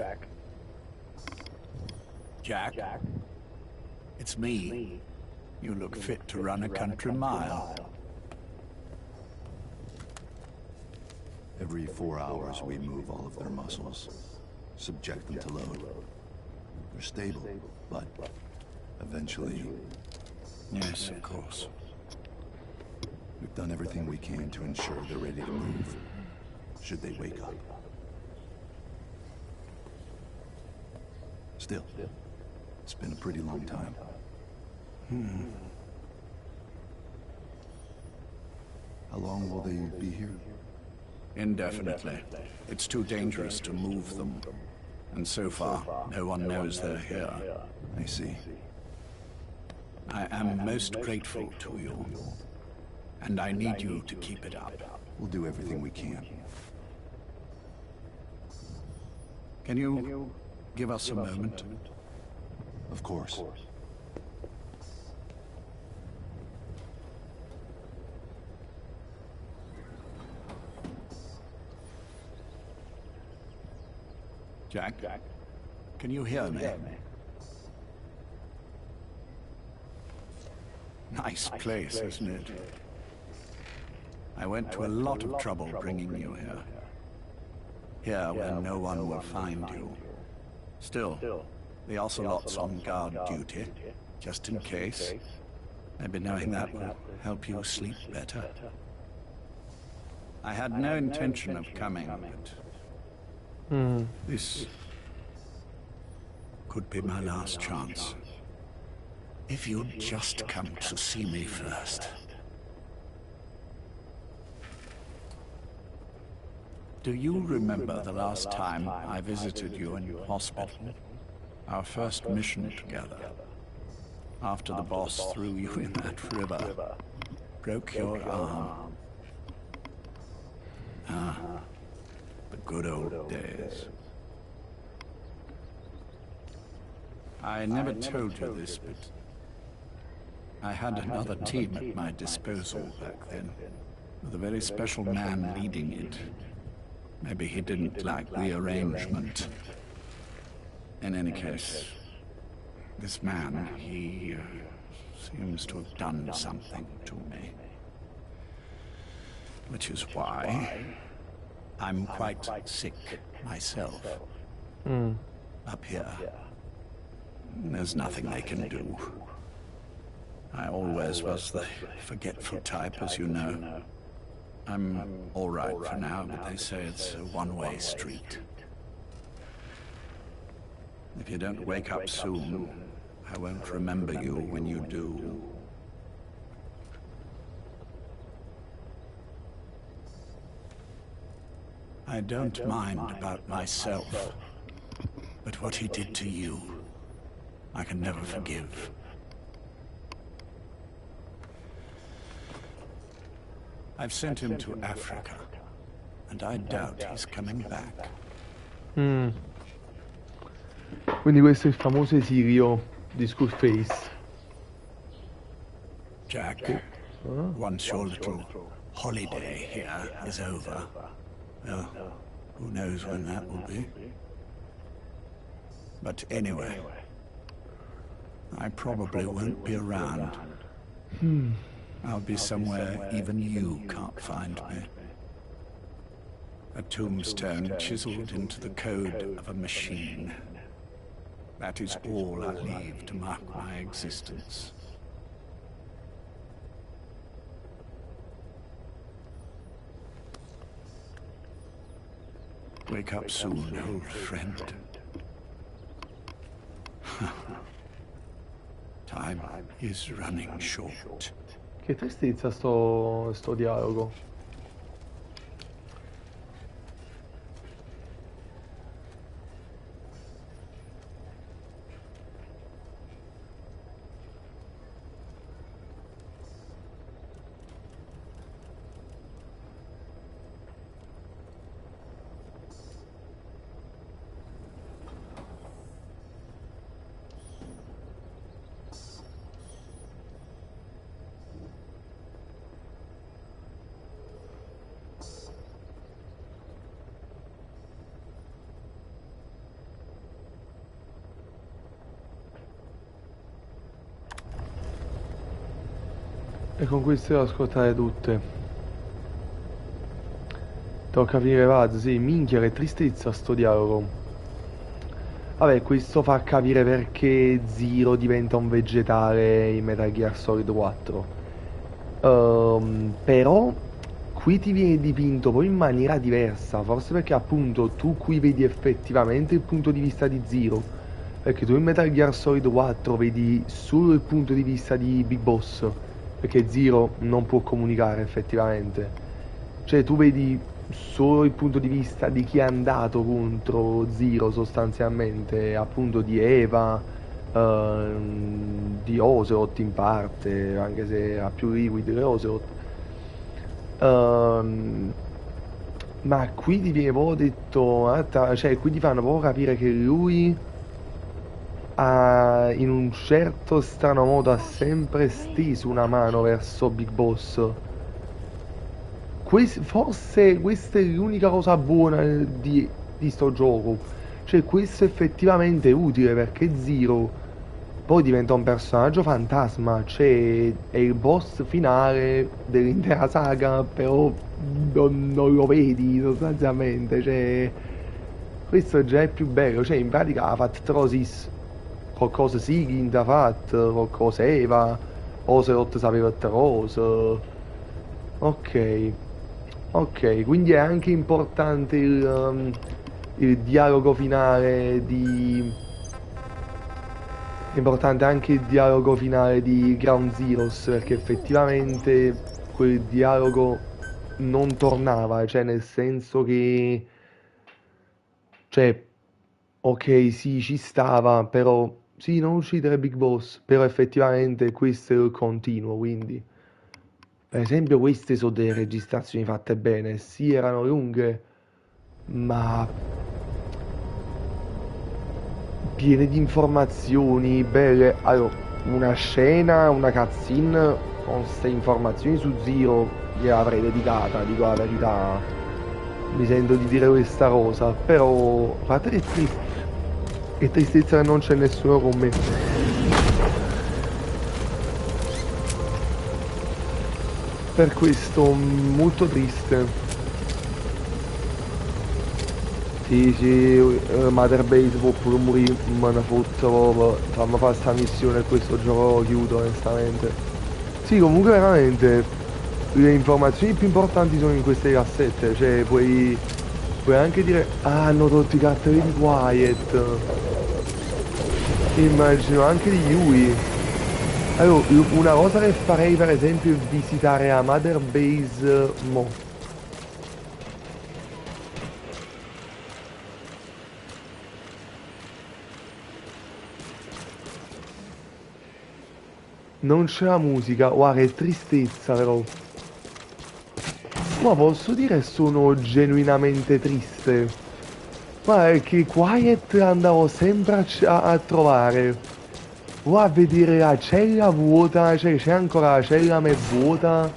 Jack. It's me. You look fit to run a country mile. Every 4 hours we move all of their muscles. Subject them to load. They're stable, but eventually... Yes, of course. We've done everything we can to ensure they're ready to move, should they wake up. Still, it's been a pretty long time. How long will they be here? Indefinitely. It's too dangerous to move them. And so far, no one knows they're here. I see. I am most grateful to you. And I need you to keep it up. We'll do everything we can. Can you give us a moment? Of course. Jack, can you hear me? Nice place, isn't it? I went to a lot of trouble bringing you here. Here where no one will find you. Still, the Ocelot's on guard duty, just in case. Maybe knowing that will help you sleep better. I had no intention of coming, but this could be my last chance. If you'd just come to see me first. Do you remember the last time I visited you in hospital? Our first mission together. After the boss threw you in that river. Broke your arm. The good old days. I never told you this, but I had another team at my disposal back then, with a very special man leading it. Maybe he didn't like the arrangement. In any case, this man, he seems to have done something to me. Which is why I'm quite sick myself. Up here. There's nothing they can do. I always was the forgetful type, as you know. I'm all right for now, but they say it's a one-way street. If you don't wake up soon, I won't remember you when you do. I don't mind about myself, but what he did to you, I can never forgive. I've sent him to Africa, and I doubt he's coming back. Quindi questo è il famoso esilio di Skullface. Jack, once your little holiday here is over, well, who knows when that will be. But anyway, I probably won't be around. I'll be somewhere even you can't find me. A tombstone chiseled into the code of a machine. That is all I leave to mark my existence. Wake up soon, old friend. Time is running short. Che tristezza sto dialogo. E con queste le ho ascoltate tutte. Tocca finire PAZ, sì, minchia che tristezza sto dialogo. Vabbè, questo fa capire perché Zero diventa un vegetale in Metal Gear Solid 4. Però qui ti viene dipinto poi in maniera diversa, forse perché appunto tu qui vedi effettivamente il punto di vista di Zero, perché tu in Metal Gear Solid 4 vedi solo il punto di vista di Big Boss, perché Zero non può comunicare effettivamente, cioè tu vedi solo il punto di vista di chi è andato contro Zero sostanzialmente, appunto di Eva, di Ocelot in parte, anche se ha più liquid che Ocelot. Ma qui ti viene proprio detto, cioè qui ti fanno proprio capire che lui in un certo strano modo ha sempre steso una mano verso Big Boss. Forse questa è l'unica cosa buona di sto gioco, cioè questo effettivamente è utile perché Zero poi diventa un personaggio fantasma, cioè è il boss finale dell'intera saga, però non lo vedi sostanzialmente, cioè questo già è più bello, cioè in pratica ha fatto Trosis, qualcosa Sigint ha fatto, qualcosa Eva, Ocelot sapeva Tros, ok. Ok, quindi è anche importante il dialogo finale di... È importante anche il dialogo finale di Ground Zeroes, perché effettivamente quel dialogo non tornava, cioè nel senso che... Cioè, ok, sì, ci stava, però... Sì, non uccidere Big Boss, però effettivamente questo è il continuo, quindi... Per esempio queste sono delle registrazioni fatte bene, sì erano lunghe, ma piene di informazioni belle. Allora, una scena, una cutscene con queste informazioni su Zero gliel'avrei dedicata, dico la verità. Mi sento di dire questa cosa, però a parte che tristezza che non c'è nessuno con me. Per questo molto triste. Sì, Mother Base può pure morire, me ne fotto proprio, fammi fare sta missione e questo gioco lo chiudo onestamente. Sì, comunque veramente le informazioni più importanti sono in queste cassette, cioè puoi anche dire, ah, hanno tolto i cartelli di Quiet, immagino anche di Yui. Allora, una cosa che farei per esempio è visitare a Mother Base mo. Non c'è la musica, guarda che tristezza però. Ma posso dire sono genuinamente triste. Ma è che Quiet andavo sempre a trovare. O a vedere la cella vuota, cioè c'è ancora la cella ma è vuota.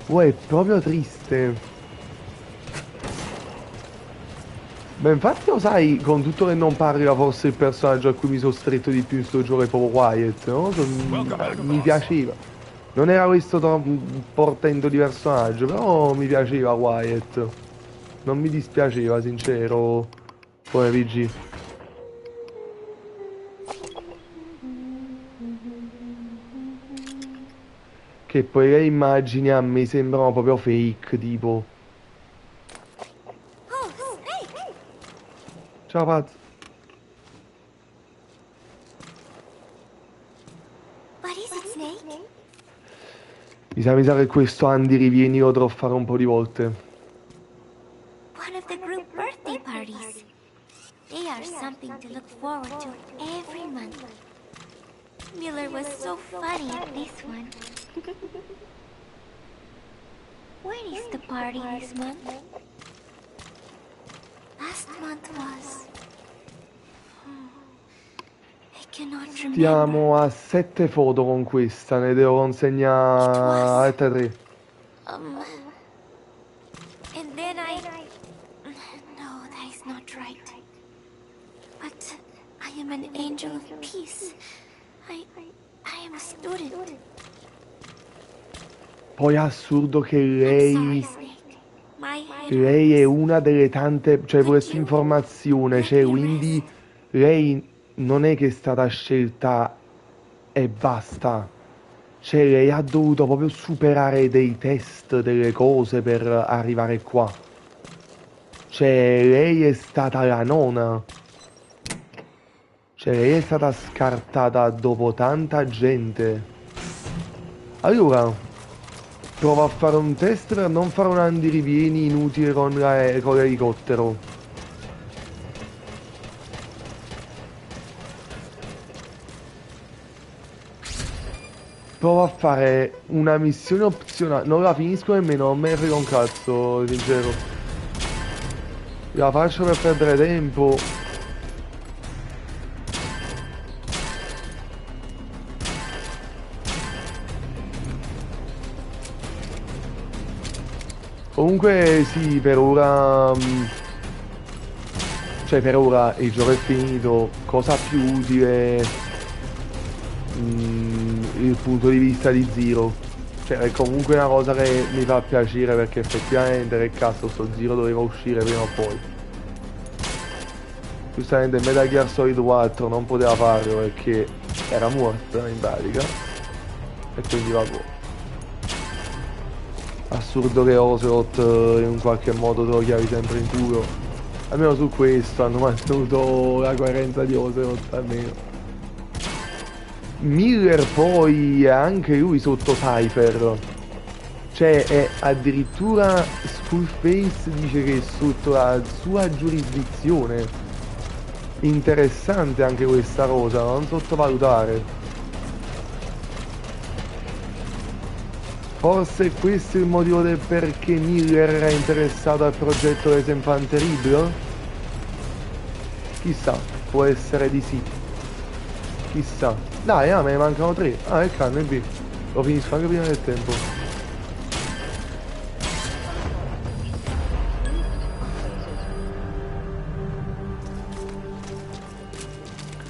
O è proprio triste. Beh, infatti lo sai, con tutto che non parla, forse il personaggio a cui mi sono stretto di più in sto gioco è proprio Quiet, no? Mi piaceva. Non era questo portento di personaggio, però mi piaceva Quiet. Non mi dispiaceva, sincero, come PG. Che poi le immagini a me sembrano proprio fake, tipo. Ciao Paz. Mi sa che questo Andy Rivieni lo dovrò fare un po' di volte. One of the group birthday parties. They are something to look forward to every month. Miller was so funny at this one. When is the party this month? Last month was... I cannot remember. Stiamo a 7 foto con questa, ne devo consegnare altre 3. And then no, that is not right. But I am an angel of peace. I am a student. Poi è assurdo che I'm sorry, Snake. My head lei è hurts. una delle tante, cioè questa informazione, cioè quindi lei non è che è stata scelta e basta. Cioè lei ha dovuto proprio superare dei test, delle cose per arrivare qua. Cioè lei è stata la nona. Cioè lei è stata scartata dopo tanta gente. Allora, provo a fare un test per non fare un andirivieni inutile con l'elicottero. Provo a fare una missione opzionale. Non la finisco nemmeno, non me ne frega un cazzo, sincero. La faccio per perdere tempo. Comunque sì, per ora... cioè per ora il gioco è finito. Cosa più utile... il punto di vista di Zero. Cioè è comunque una cosa che mi fa piacere perché effettivamente che cazzo sto Zero doveva uscire prima o poi. Giustamente Metal Gear Solid 4 non poteva farlo perché era morta in pratica. E quindi vabbè. Assurdo che Ocelot in un qualche modo te lo chiavi sempre in culo. Almeno su questo hanno mantenuto la coerenza di Ocelot almeno. Miller poi è anche lui sotto Cypher. Cioè è addirittura Skullface dice che è sotto la sua giurisdizione. Interessante anche questa cosa, non sottovalutare. Forse questo è il motivo del perché Miller era interessato al progetto des Enfants Terribles? Chissà, può essere di sì. Chissà. Dai, me ne mancano 3. Ah, il canne B. Lo finisco anche prima del tempo.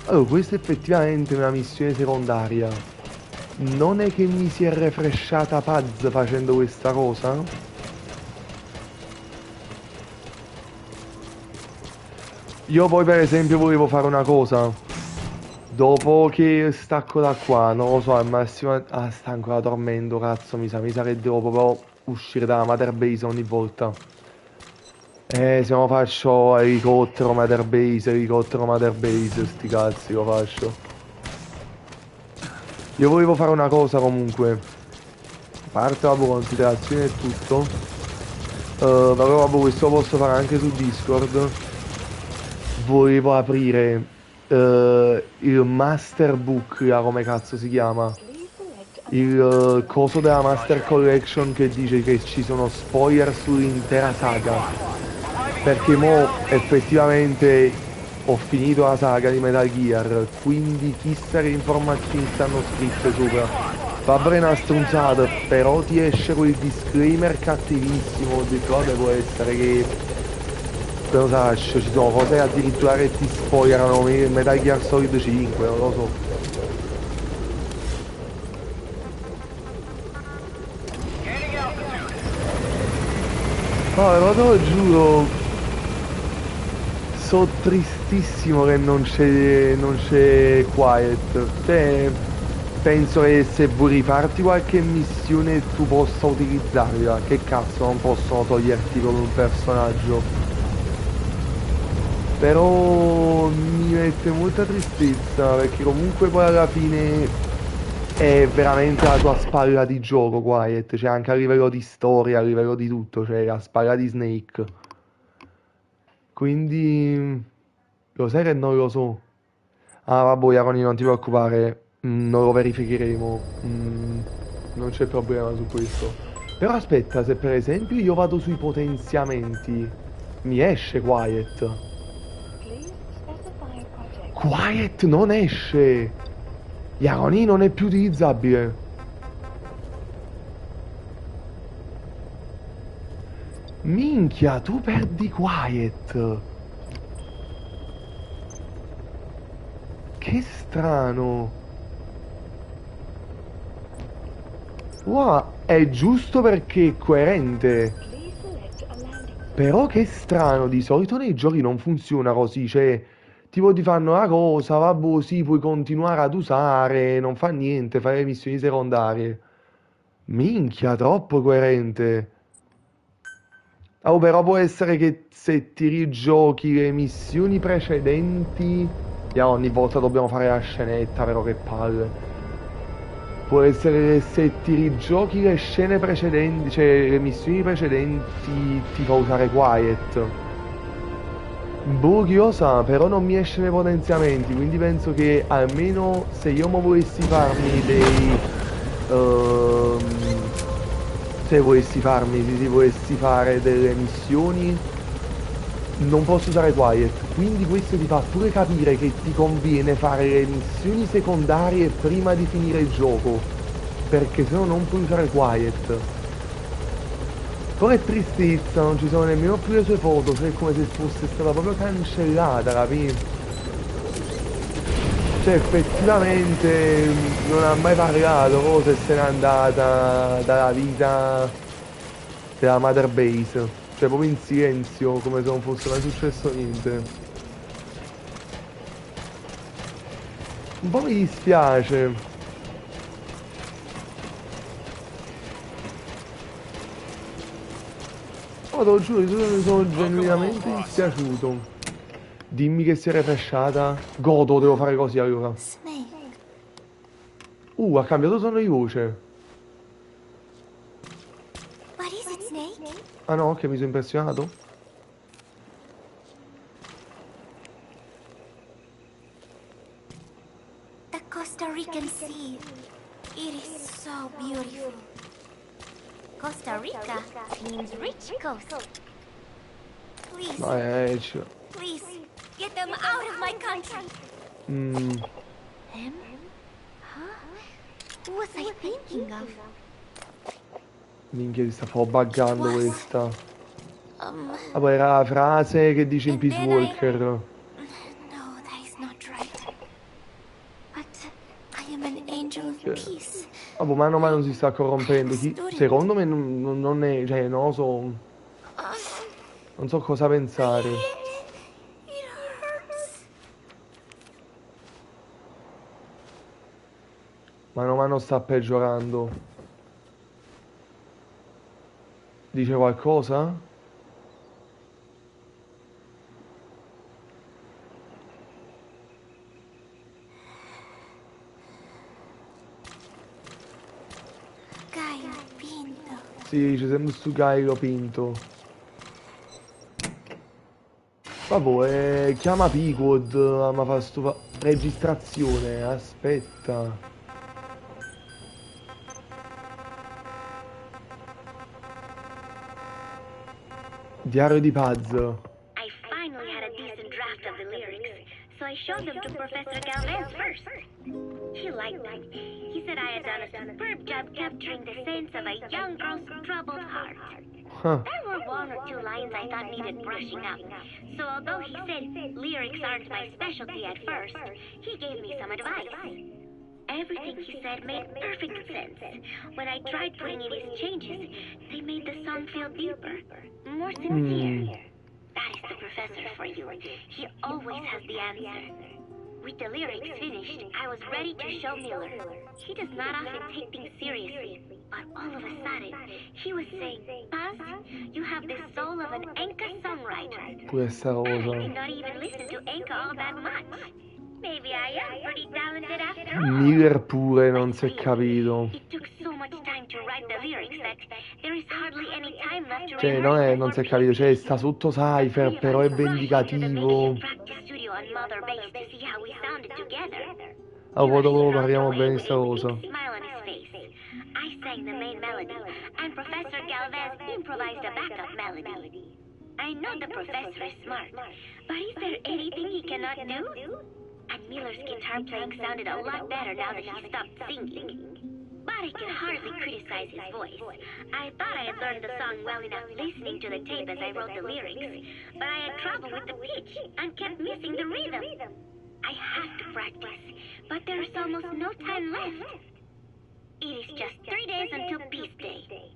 Allora, questa è effettivamente una missione secondaria. Non è che mi si è refreshata PAZ facendo questa cosa? Io poi per esempio volevo fare una cosa. Dopo che stacco da qua, non lo so, al massimo... Ah, sta ancora dormendo, cazzo, mi sa che devo proprio uscire dalla Mother Base ogni volta. Se no faccio elicottero Mother Base, sti cazzi lo faccio. Io volevo fare una cosa comunque. A parte la considerazione e tutto. Però vabbè, questo lo posso fare anche su Discord. Volevo aprire il Master Book, là, come cazzo si chiama? Il coso della Master Collection che dice che ci sono spoiler sull'intera saga. Perché mo effettivamente ho finito la saga di Metal Gear, quindi chissà che informazioni stanno scritte sopra. Va bene una stronzata, però ti esce quel disclaimer cattivissimo, ho detto vabbè può essere che però saccio, ci sono cose addirittura che ti spoilerano Metal Gear Solid 5, non lo so. No, però te lo giuro, sono tristissimo che non c'è Quiet. Cioè, penso che se vuoi rifarti qualche missione tu possa utilizzarla. Che cazzo, non possono toglierti con un personaggio. Però mi mette molta tristezza perché comunque poi alla fine è veramente la tua spalla di gioco Quiet, cioè anche a livello di storia, a livello di tutto, cioè la spalla di Snake. Quindi lo sai che non lo so. Ah vabbè Iacono, non ti preoccupare, non lo verificheremo, non c'è problema su questo. Però aspetta, se per esempio io vado sui potenziamenti, mi esce Quiet. Quiet non esce! Iacono non è più utilizzabile. Minchia, tu perdi Quiet. Che strano. Wow, è giusto perché è coerente. Però che strano, di solito nei giochi non funziona così, cioè tipo ti fanno la cosa, vabbè sì, puoi continuare ad usare, non fa niente, fare le missioni secondarie. Minchia, troppo coerente. Oh, però può essere che se ti rigiochi le missioni precedenti... Ya, ogni volta dobbiamo fare la scenetta, però che palle. Può essere che se ti rigiochi le scene precedenti, cioè le missioni precedenti, ti fa usare Quiet. Boh, chi lo sa, però non mi esce nei potenziamenti, quindi penso che almeno se io mo volessi farmi dei... se volessi farmi, se volessi fare delle missioni, non posso usare Quiet, quindi questo ti fa pure capire che ti conviene fare le missioni secondarie prima di finire il gioco, perché se no non puoi usare Quiet. Poi è tristezza, non ci sono nemmeno più le sue foto, cioè è come se fosse stata proprio cancellata, capi? Cioè effettivamente non ha mai parlato, cosa se n'è andata dalla vita della Mother Base. Cioè proprio in silenzio, come se non fosse mai successo niente. Un po' mi dispiace. Oh, te lo giuro, io sono genuinamente dispiaciuto. Dimmi che si è refreshata. Godo, devo fare così allora. Ha cambiato tono di voce. What is it, Snake? Ah no, che mi sono impressionato. The Costa Rican sea. It is so beautiful. Costa Rica means rich coast. Please, please, get them out of my country. Them? Huh? Who was I thinking of? Minchia, si sta un po' buggando questa. Ah, poi era la frase che dice in Peace Walker. No, that is not right. But I am an angel of peace. Ah, boh, mano a mano si sta corrompendo. Secondo me non è, cioè, non lo so. Non so cosa pensare. It hurts. Mano a mano sta peggiorando. Dice qualcosa? Sì, c'è sempre sto Gaio Pinto. Vabbè, chiama Picod, ma fa sto registrazione, aspetta. Diario di Paz. I finally had a decent draft of the lyrics, so I showed them to Professor Galvez first. He liked them. He said I had done a superb job capturing the sense of a young girl's troubled heart. There were one or two lines I thought needed brushing up, so although he said lyrics aren't my specialty at first, he gave me some advice. Everything he said made perfect sense. When I tried putting in his changes, they made the song feel deeper, more sincere. That is the professor for you. He always has the answer. With the lyrics finished, I was ready to show Miller. He does not often take things seriously, but all of a sudden, he was saying, "Paz, you have the soul of an Enka songwriter." Questa I cosa. did not even listen to Enka all that much. Maybe I am pretty talented after all. Miller pure non si è capito. It took so much time to write the lyrics that there is hardly any time left to Cioè, non si è capito, cioè, sta sotto Cypher, però è vendicativo. Dopo parliamo bene di sta cosa. I sang the main melody, and Professor Galvez improvised a backup melody. I know the professor is smart, but is there anything he cannot do? And Miller's guitar playing sounded a lot better now that he stopped singing. But I can hardly criticize his voice. I thought I had learned the song well enough listening to the tape as I wrote the lyrics, but I had trouble with the pitch and kept missing the rhythm. I have to practice, but there is almost no time left. It is just 3 days until Peace Day.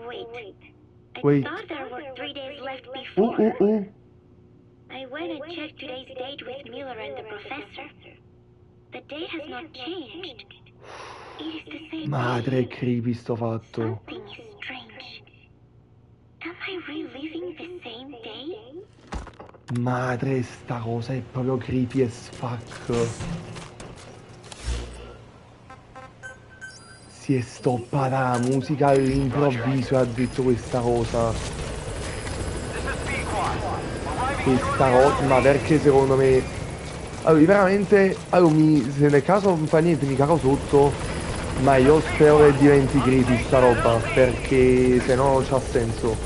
Wait. I thought there were 3 days left before. I went and checked today's date with Miller and the professor. The date has not changed. It is the same Madre, day. è creepy sto fatto. Something is strange. Am I reliving the same day? Madre, sta cosa è proprio creepy as fuck. Si è stoppata la musica all'improvviso e ha detto questa cosa. Questa cosa, ma perché secondo me... Allora, veramente, se nel caso non fa niente mi cago sotto, ma io spero che diventi creepy sta roba, perché se no non c'ha senso.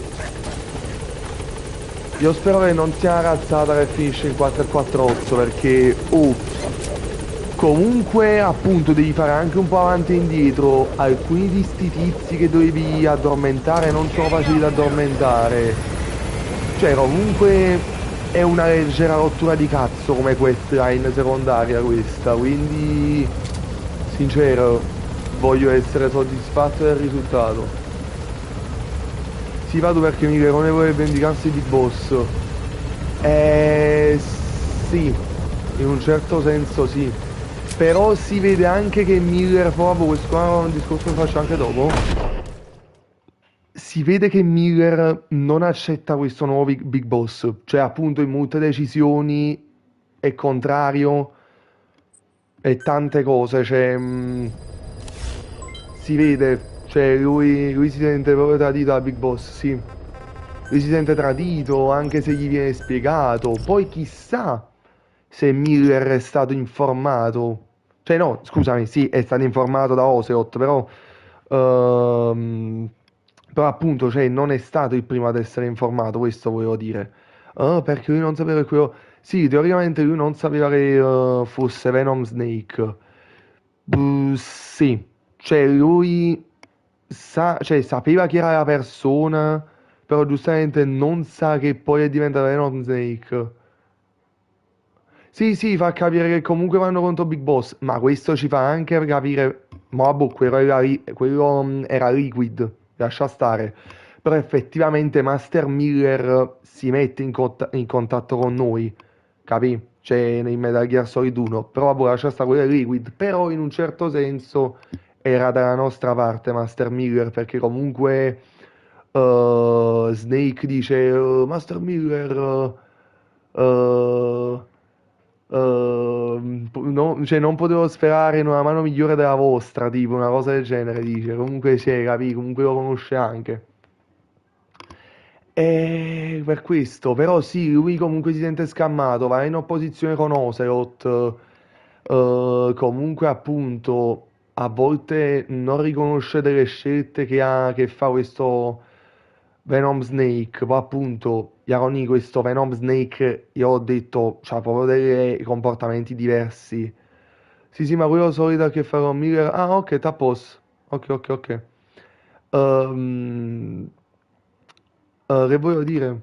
Io spero che non sia una cazzata che finisce in 448, perché comunque appunto devi fare anche un po' avanti e indietro. Alcuni di sti tizi che dovevi addormentare non sono facili da addormentare. Cioè comunque è una leggera rottura di cazzo come questline secondaria questa, quindi sincero voglio essere soddisfatto del risultato. Sì, vado perché mi verone vuole vendicarsi di boss. Sì, in un certo senso sì. Però si vede anche che Miller, proprio questo è un discorso che faccio anche dopo. Si vede che Miller non accetta questo nuovo Big Boss, cioè appunto in molte decisioni è contrario e tante cose, cioè si vede, cioè lui si sente proprio tradito da Big Boss, sì. Lui si sente tradito anche se gli viene spiegato, poi chissà se Miller è stato informato, cioè no, scusami, sì, è stato informato da Ocelot, però Ehm, Però appunto, cioè, non è stato il primo ad essere informato, questo volevo dire. Perché lui non sapeva che quello... Sì, teoricamente lui non sapeva che fosse Venom Snake. Sì, cioè lui cioè, sapeva chi era la persona, però giustamente non sa che poi è diventato Venom Snake. Sì, sì, fa capire che comunque vanno contro Big Boss, ma questo ci fa anche capire, ma boh, quello era Liquid, lascia stare. Però effettivamente Master Miller si mette in contatto con noi, capì? Cioè nei Metal Gear Solid 1, però boh, lascia stare quello è Liquid, però in un certo senso era dalla nostra parte Master Miller, perché comunque Snake dice Master Miller... eh, cioè, non potevo sperare in una mano migliore della vostra, tipo una cosa del genere, dice. Comunque si capì, comunque lo conosce anche. E per questo, però sì, lui comunque si sente scammato, va in opposizione con Ocelot, comunque appunto a volte non riconosce delle scelte che fa questo Venom Snake, poi appunto Iacono questo Venom Snake, io ho detto, c'ha proprio dei comportamenti diversi. Sì, sì, ma quello solito che fa con Miller, ah ok, tappos, ok, ok, ok. Ehm, che volevo dire?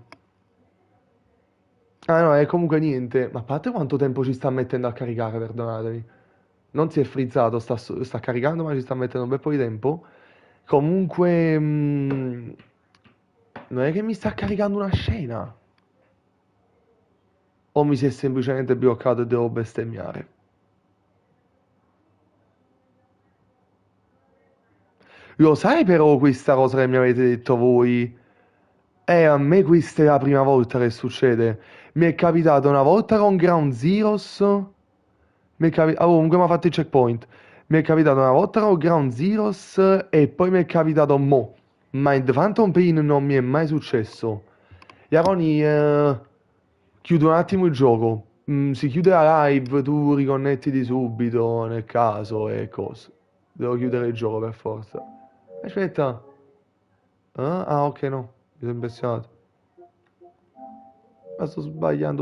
Ah no, è comunque niente. Ma a parte quanto tempo ci sta mettendo a caricare, perdonatemi. Non si è frizzato, sta caricando, ma ci sta mettendo un bel po' di tempo. Comunque, non è che mi sta caricando una scena. O mi si è semplicemente bloccato e devo bestemmiare. Lo sai però questa cosa che mi avete detto voi? A me questa è la prima volta che succede. Mi è capitato una volta con Ground Zeroes. Comunque mi ha fatto il checkpoint. Mi è capitato una volta con Ground Zeroes e poi mi è capitato mo. Ma in The Phantom Pain non mi è mai successo. Iaroni, chiudo un attimo il gioco. Si chiude la live, tu riconnettiti subito nel caso e cose. Devo chiudere il gioco per forza. Aspetta. Ah, ok, no. Mi sono impressionato. Ma sto sbagliando.